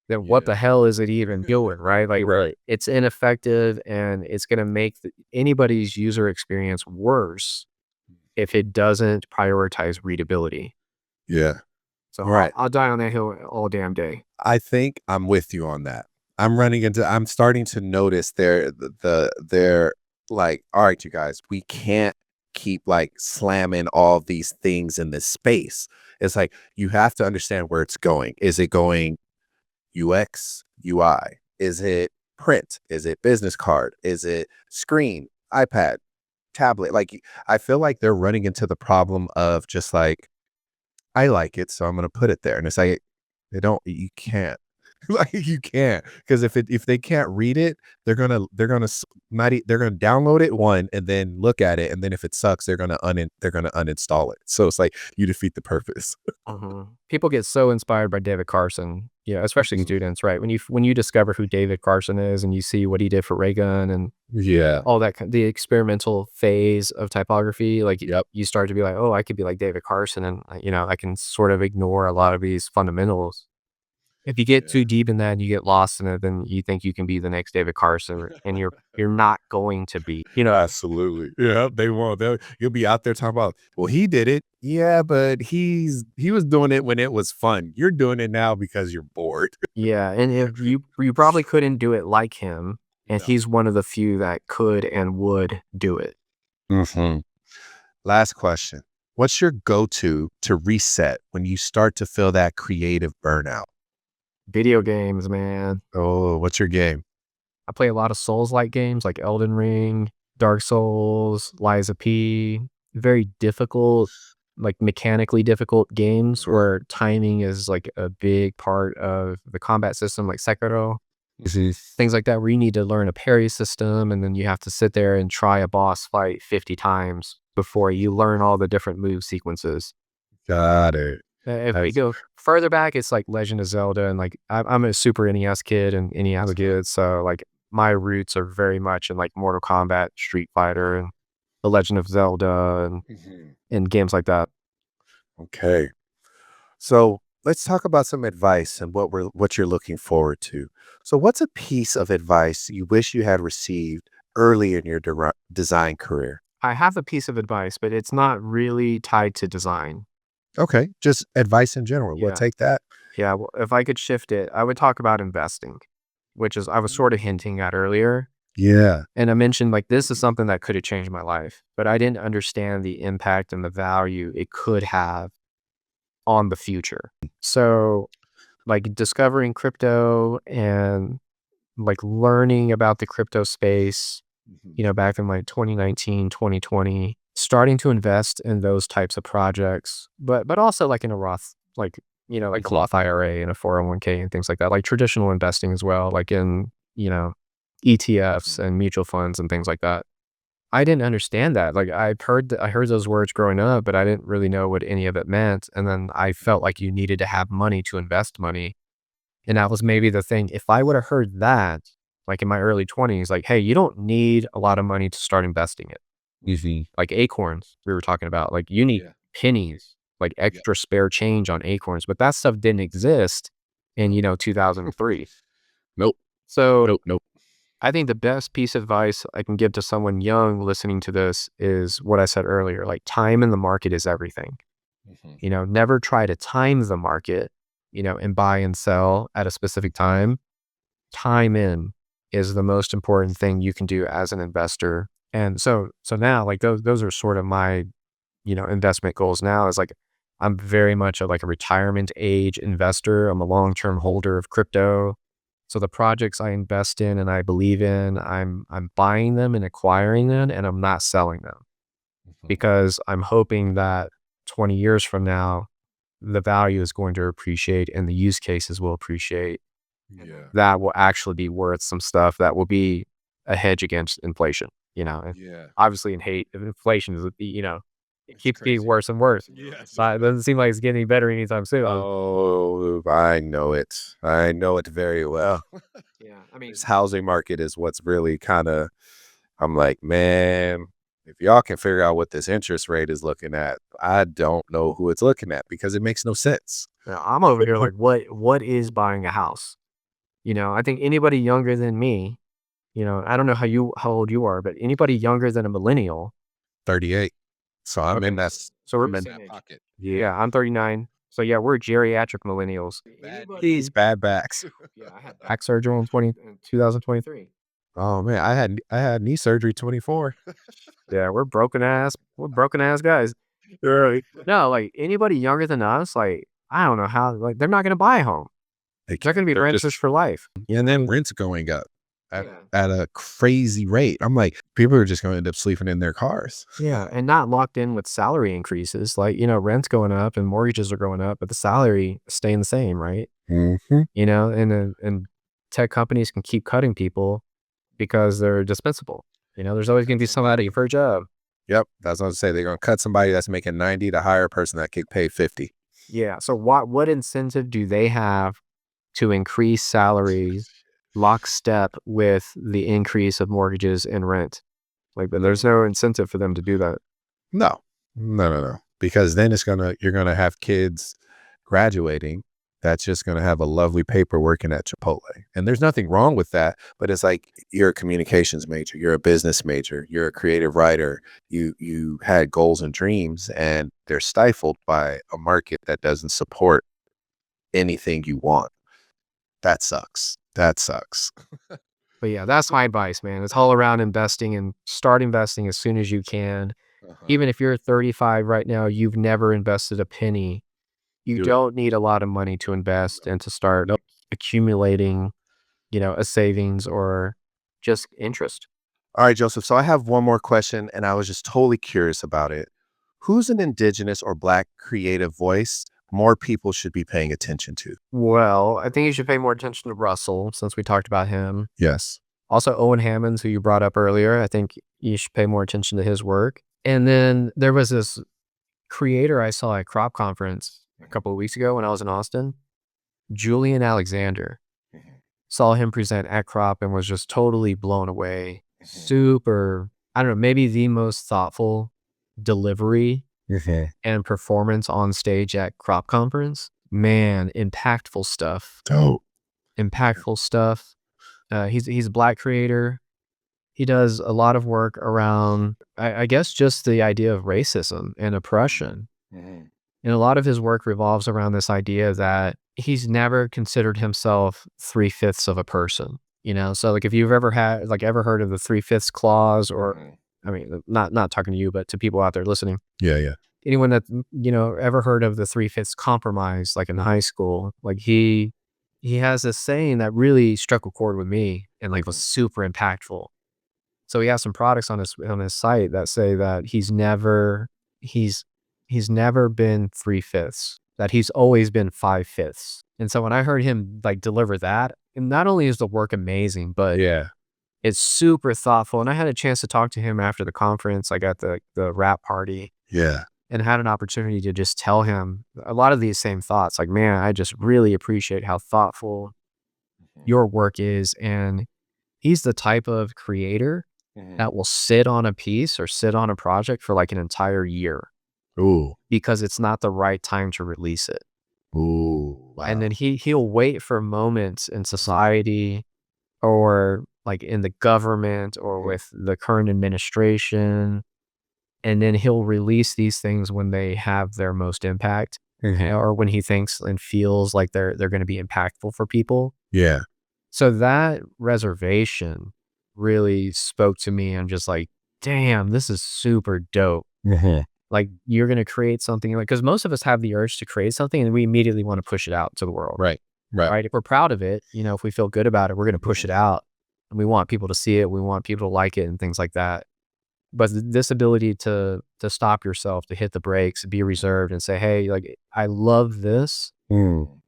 Speaker 2: then what the
Speaker 3: Yeah.
Speaker 2: hell is it even doing, right? Like,
Speaker 1: Right.
Speaker 2: it's ineffective and it's going to make anybody's user experience worse if it doesn't prioritize readability.
Speaker 1: Yeah.
Speaker 2: So
Speaker 1: Right.
Speaker 2: I'll die on that hill all damn day.
Speaker 1: I think I'm with you on that. I'm starting to notice they're like, all right, you guys, we can't keep like slamming all these things in this space. It's like you have to understand where it's going. Is it going UX, UI? Is it print? Is it business card? Is it screen, iPad, tablet? Like I feel like they're running into the problem of just like, I like it, so I'm gonna put it there. And it's like you can't. Like you can't. Because if they can't read it, they're gonna download it one and then look at it. And then if it sucks, they're gonna uninstall it. So it's like you defeat the purpose.
Speaker 2: People get so inspired by David Carson, especially
Speaker 1: Mhm.
Speaker 2: students, right? When you discover who David Carson is and you see what he did for Raygun and
Speaker 1: Yeah.
Speaker 2: all that, the experimental phase of typography, like
Speaker 1: Yep.
Speaker 2: you start to be like, oh, I could be like David Carson, and I can sort of ignore a lot of these fundamentals. If you get too
Speaker 3: Yeah.
Speaker 2: deep in that and you get lost in it, then you think you can be the next David Carson, and you're not going to be.
Speaker 1: Absolutely. Yeah, they won't. You'll be out there talking about, well, he did it. Yeah, but he was doing it when it was fun. You're doing it now because you're bored.
Speaker 2: Yeah, and if you probably couldn't do it like him, and
Speaker 3: No.
Speaker 2: he's one of the few that could and would do it.
Speaker 1: Mhm. Last question. What's your go-to to reset when you start to feel that creative burnout?
Speaker 2: Video games, man.
Speaker 1: Oh, what's your game?
Speaker 2: I play a lot of Souls-like games like Elden Ring, Dark Souls, Lies of P. Very difficult, like mechanically difficult games where timing is like a big part of the combat system, like Sekiro.
Speaker 1: Mhm.
Speaker 2: Things like that where you need to learn a parry system and then you have to sit there and try a boss fight 50 times before you learn all the different move sequences.
Speaker 1: Got it.
Speaker 2: If we
Speaker 1: That's
Speaker 2: go further back, it's like Legend of Zelda, and like I'm a Super NES kid and NES kid, so like my roots are very much in like Mortal Kombat, Street Fighter, and The Legend of Zelda,
Speaker 3: Mhm.
Speaker 2: and games like that.
Speaker 1: okay. So let's talk about some advice and what you're looking forward to. So what's a piece of advice you wish you had received early in your design career?
Speaker 2: I have a piece of advice, but it's not really tied to design.
Speaker 1: Okay, just advice in general. We'll
Speaker 2: Yeah,
Speaker 1: take that.
Speaker 2: yeah. Well, if I could shift it, I would talk about investing, which is I was sort of hinting at earlier.
Speaker 1: Yeah.
Speaker 2: And I mentioned like this is something that could have changed my life, but I didn't understand the impact and the value it could have on the future. So, like discovering crypto and like learning about the crypto space,
Speaker 3: Mhm.
Speaker 2: back in like 2019, 2020, starting to invest in those types of projects, but also like in a Roth, like Roth IRA and a 401k and things like that, like traditional investing as well, like in, ETFs
Speaker 3: Mhm.
Speaker 2: and mutual funds and things like that. I didn't understand that. Like, I heard those words growing up, but I didn't really know what any of it meant, and then I felt like you needed to have money to invest money, and that was maybe the thing. If I woulda heard that, like, in my early 20s, like, "Hey, you don't need a lot of money to start investing it."
Speaker 1: Mhm.
Speaker 2: Like acorns we were talking about, like, you need
Speaker 3: Yeah.
Speaker 2: pennies, like,
Speaker 3: Yeah.
Speaker 2: extra spare change on acorns, but that stuff didn't exist in, 2003.
Speaker 1: Nope.
Speaker 2: So,
Speaker 1: Nope, nope.
Speaker 2: I think the best piece of advice I can give to someone young listening to this is what I said earlier, like, time in the market is everything.
Speaker 3: Mhm.
Speaker 2: Never try to time the market, and buy and sell at a specific time. Time in is the most important thing you can do as an investor. And so now, like, those are sort of my, investment goals now is like, I'm very much like a retirement age investor. I'm a long-term holder of crypto. So the projects I invest in and I believe in, I'm buying them and acquiring them, and I'm not selling them
Speaker 3: Mhm.
Speaker 2: because I'm hoping that 20 years from now, the value is going to appreciate and the use cases will appreciate.
Speaker 3: Yeah.
Speaker 2: That will actually be worth some stuff that will be a hedge against inflation. And
Speaker 3: Yeah.
Speaker 2: obviously, inflation is, it
Speaker 3: It's
Speaker 2: keeps getting
Speaker 3: crazy.
Speaker 2: worse and worse.
Speaker 3: Yes.
Speaker 2: It doesn't seem like it's getting any better anytime soon.
Speaker 1: Oh, I know it. I know it very well.
Speaker 2: Yeah, I mean,
Speaker 1: This housing market is what's really kinda I'm like, "Man, if y'all can figure out what this interest rate is looking at, I don't know who it's looking at because it makes no sense."
Speaker 2: yeah, I'm over here like, what is buying a house? I think anybody younger than me, I don't know how old you are, but anybody younger than a millennial.
Speaker 1: 38. So I'm in
Speaker 2: Okay,
Speaker 1: that
Speaker 2: so we're
Speaker 3: You're
Speaker 2: the
Speaker 3: in
Speaker 1: I'm in
Speaker 2: same
Speaker 3: that
Speaker 2: age.
Speaker 3: pocket.
Speaker 1: yeah.
Speaker 2: Yeah, I'm 39. So yeah, we're geriatric millennials.
Speaker 3: Bad
Speaker 1: These
Speaker 3: knees.
Speaker 1: bad backs.
Speaker 2: Yeah, I had back surgery in 2023.
Speaker 1: Oh, man, I had knee surgery 24.
Speaker 2: Yeah, we're broken ass guys.
Speaker 1: Right.
Speaker 2: No, like anybody younger than us, like I don't know how, like they're not gonna buy a home.
Speaker 1: They
Speaker 2: They're gonna
Speaker 1: can't.
Speaker 2: be
Speaker 1: They're
Speaker 2: renters
Speaker 1: just
Speaker 2: for life.
Speaker 1: and then rent's going up at
Speaker 2: Yeah.
Speaker 1: at a crazy rate. I'm like, people are just gonna end up sleeping in their cars.
Speaker 2: Yeah, and not locked in with salary increases. Like, rent's going up and mortgages are going up, but the salary is staying the same, right?
Speaker 1: Mhm.
Speaker 2: And tech companies can keep cutting people because they're dispensable. There's always gonna be somebody for a job.
Speaker 1: Yep, that's what I was say. They're gonna cut somebody that's making 90 to hire a person that could pay 50.
Speaker 2: Yeah. So what incentive do they have to increase salaries lockstep with the increase of mortgages and rent? Like, but there's no incentive for them to do that.
Speaker 1: No. No, no, no. Because then you're gonna have kids graduating that's just gonna have a lovely paper working at Chipotle. And there's nothing wrong with that, but it's like you're a communications major, you're a business major, you're a creative writer, you had goals and dreams and they're stifled by a market that doesn't support anything you want. That sucks. That sucks.
Speaker 2: But yeah, that's my advice, man. It's all around investing and start investing as soon as you can.
Speaker 3: Uh-huh.
Speaker 2: Even if you're 35 right now, you've never invested a penny. You
Speaker 1: Do it.
Speaker 2: don't need a lot of money to invest and to start
Speaker 1: Nope.
Speaker 2: accumulating, a savings or just interest.
Speaker 1: All right, Joseph. So I have one more question, and I was just totally curious about it. Who's an indigenous or Black creative voice more people should be paying attention to?
Speaker 2: Well, I think you should pay more attention to Russell since we talked about him.
Speaker 1: Yes.
Speaker 2: Also, Owen Hammonds, who you brought up earlier, I think you should pay more attention to his work. And then there was this creator I saw at Crop Conference a couple of weeks ago when I was in Austin, Julian Alexander.
Speaker 3: Mhm.
Speaker 2: Saw him present at Crop and was just totally blown away.
Speaker 3: Mhm.
Speaker 2: Super, I don't know, maybe the most thoughtful delivery and performance on stage at Crop Conference. Man, impactful stuff.
Speaker 1: Dope.
Speaker 2: Impactful stuff. He's a Black creator. He does a lot of work around, I guess, just the idea of racism and oppression.
Speaker 3: Mhm.
Speaker 2: And a lot of his work revolves around this idea that he's never considered himself 3/5 of a person. So like if you've ever heard of the 3/5 clause, or
Speaker 3: Mhm.
Speaker 2: I mean, not talking to you, but to people out there listening,
Speaker 1: Yeah, yeah.
Speaker 2: anyone that ever heard of the 3/5 compromise, like in high school, like he has this saying that really struck a chord with me and like was super impactful. So he has some products on his site that say that he's he's never been 3/5, that he's always been 5/5. And so when I heard him like deliver that, and not only is the work amazing, but
Speaker 1: Yeah.
Speaker 2: It's super thoughtful, and I had a chance to talk to him after the conference, like, at the wrap party,
Speaker 1: Yeah.
Speaker 2: and had an opportunity to just tell him a lot of these same thoughts, like, "Man, I just really appreciate how thoughtful
Speaker 3: Mhm.
Speaker 2: your work is," and he's the type of creator
Speaker 3: Mhm.
Speaker 2: that will sit on a piece or sit on a project for, like, an entire year
Speaker 1: Ooh.
Speaker 2: because it's not the right time to release it.
Speaker 1: Ooh.
Speaker 2: And then
Speaker 1: Wow.
Speaker 2: he'll wait for moments in society or, like, in the government or
Speaker 3: Mhm.
Speaker 2: with the current administration, and then he'll release these things when they have their most impact,
Speaker 1: Mhm.
Speaker 2: or when he thinks and feels like they're gonna be impactful for people.
Speaker 1: Yeah.
Speaker 2: So that reservation really spoke to me. I'm just like, "Damn, this is super dope."
Speaker 1: Mhm.
Speaker 2: Like, you're gonna create something like, because most of us have the urge to create something, and we immediately wanna push it out to the world,
Speaker 1: Right. Right.
Speaker 2: right? If we're proud of it, if we feel good about it, we're gonna push it
Speaker 3: Mhm.
Speaker 2: out, and we want people to see it, we want people to like it and things like that. But this ability to stop yourself, to hit the brakes, be reserved and say, "Hey, like, I love this,"
Speaker 1: Mm.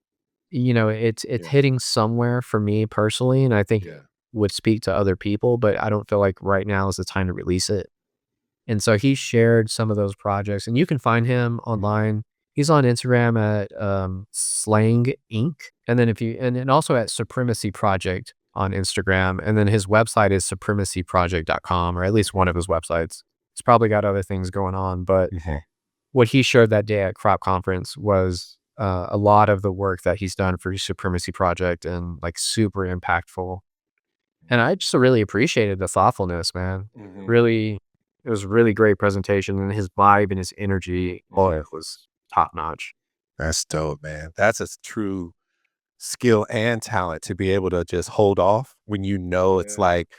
Speaker 3: Mhm.
Speaker 2: it's
Speaker 3: Yeah.
Speaker 2: hitting somewhere for me personally, and I think
Speaker 3: Yeah.
Speaker 2: would speak to other people, but I don't feel like right now is the time to release it. And so he shared some of those projects, and you can find him
Speaker 3: Mhm.
Speaker 2: online. He's on Instagram at Slang Inc. And then and also at Supremacy Project on Instagram. And then his website is supremacyproject.com, or at least one of his websites. He's probably got other things going on, but
Speaker 1: Mhm.
Speaker 2: what he shared that day at Crop Conference was a lot of the work that he's done for Supremacy Project, and like super impactful. And I just really appreciated the thoughtfulness, man.
Speaker 3: Mhm.
Speaker 2: Really, it was a really great presentation, and his vibe and his energy, oh,
Speaker 3: Mhm.
Speaker 2: it was top notch.
Speaker 1: That's dope, man. That's a true skill and talent to be able to just hold off when you know it's
Speaker 3: Yeah.
Speaker 1: like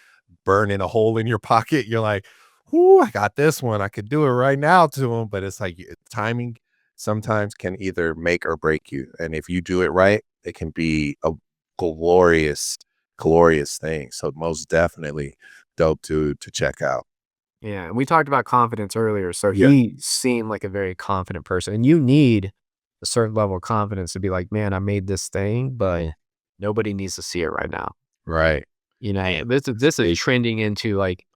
Speaker 1: burning a hole in your pocket. You're like, "Ooh, I got this one. I could do it right now to him." But it's like timing sometimes can either make or break you. And if you do it right, it can be a glorious, glorious thing. So most definitely dope to check out.
Speaker 2: Yeah, and we talked about confidence earlier, so
Speaker 1: Yeah.
Speaker 2: he seemed like a very confident person, and you need a certain level of confidence to be like, "Man, I made this thing, but
Speaker 1: Mhm.
Speaker 2: nobody needs to see it right now."
Speaker 1: Right. Man,
Speaker 2: This is
Speaker 1: big.
Speaker 2: trending into, like,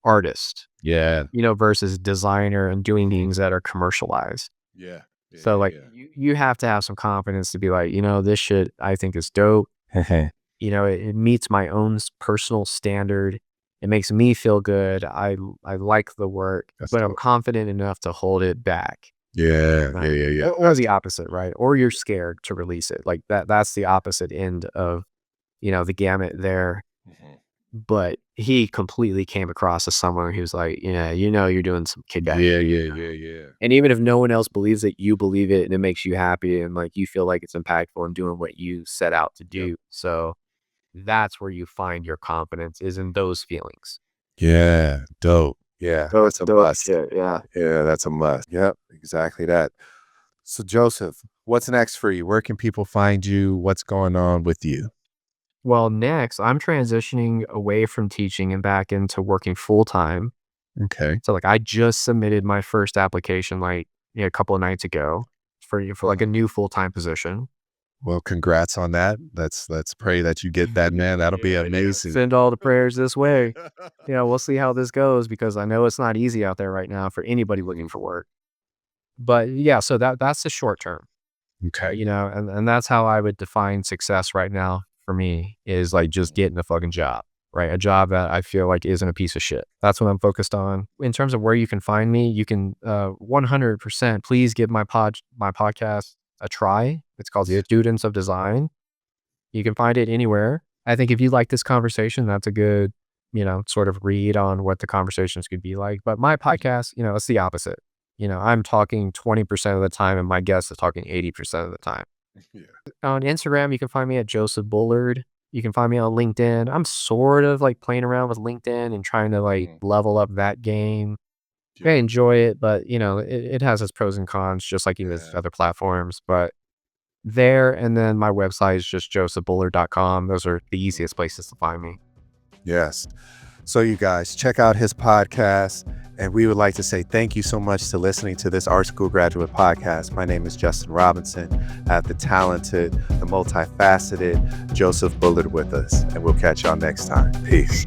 Speaker 2: artist,
Speaker 1: Yeah.
Speaker 2: versus designer and doing
Speaker 3: Mhm.
Speaker 2: things that are commercialized.
Speaker 3: Yeah. Yeah.
Speaker 2: So,
Speaker 3: Yeah.
Speaker 2: like,
Speaker 3: Yeah.
Speaker 2: you have to have some confidence to be like, "This shit I think is dope. It meets my own personal standard. It makes me feel good. I like the work,
Speaker 1: That's
Speaker 2: but I'm
Speaker 1: dope.
Speaker 2: confident enough to hold it back."
Speaker 1: Yeah. Yeah.
Speaker 2: Right.
Speaker 1: Yeah. Yeah.
Speaker 2: Or the opposite, right? Or you're scared to release it. Like that's the opposite end of, the gamut there.
Speaker 3: Mhm.
Speaker 2: But he completely came across as someone who's like, "Yeah, you're doing some kickback
Speaker 1: Yeah,
Speaker 2: shit."
Speaker 1: yeah, yeah, yeah.
Speaker 2: And even if no one else believes it, you believe it and it makes you happy and like you feel like it's impactful and doing what you set out to
Speaker 3: Yep.
Speaker 2: do. So that's where you find your confidence, is in those feelings.
Speaker 1: Yeah, dope. Yeah,
Speaker 2: Dope,
Speaker 1: that's a
Speaker 2: dope
Speaker 1: must.
Speaker 2: shit, yeah.
Speaker 1: Yeah, that's a must. Yep, exactly that. So, Joseph, what's next for you? Where can people find you? What's going on with you?
Speaker 2: Well, next, I'm transitioning away from teaching and back into working full time.
Speaker 1: Okay.
Speaker 2: So, like, I just submitted my first application, like, a couple of nights ago for like a
Speaker 3: Mhm.
Speaker 2: new full time position.
Speaker 1: Well, congrats on that. Let's pray that you get that, man. That'll be
Speaker 3: Yeah.
Speaker 1: amazing.
Speaker 2: Send all the prayers this way. Yeah, we'll see how this goes because I know it's not easy out there right now for anybody looking
Speaker 3: Mhm.
Speaker 2: for work. But yeah, so that's the short term,
Speaker 1: Okay.
Speaker 2: and that's how I would define success right now for me, is like just
Speaker 3: Mhm.
Speaker 2: getting a fucking job, right? A job that I feel like isn't a piece of shit. That's what I'm focused on. In terms of where you can find me, you can 100% please give my podcast a try. It's called
Speaker 3: Yeah.
Speaker 2: Students of Design. You can find it anywhere. I think if you like this conversation, that's a good, sort of read on what the conversations could be like. But my podcast, it's the opposite. I'm talking 20% of the time and my guest is talking 80% of the time.
Speaker 3: Yeah.
Speaker 2: On Instagram, you can find me at Joseph Bullard. You can find me on LinkedIn. I'm sort of like playing around with LinkedIn and trying to like
Speaker 3: Mhm.
Speaker 2: level up that game. I
Speaker 3: Yeah.
Speaker 2: enjoy it, but it has its pros and cons, just like with
Speaker 3: Yeah.
Speaker 2: other platforms. But there, and then my website is just josephbullard.com. Those are the
Speaker 3: Mhm.
Speaker 2: easiest places to find me.
Speaker 1: Yes. So, you guys, check out his podcast. And we would like to say thank you so much to listening to this Art School Graduate podcast. My name is Justin Robinson. I have the talented, the multifaceted Joseph Bullard with us. And we'll catch y'all next time. Peace.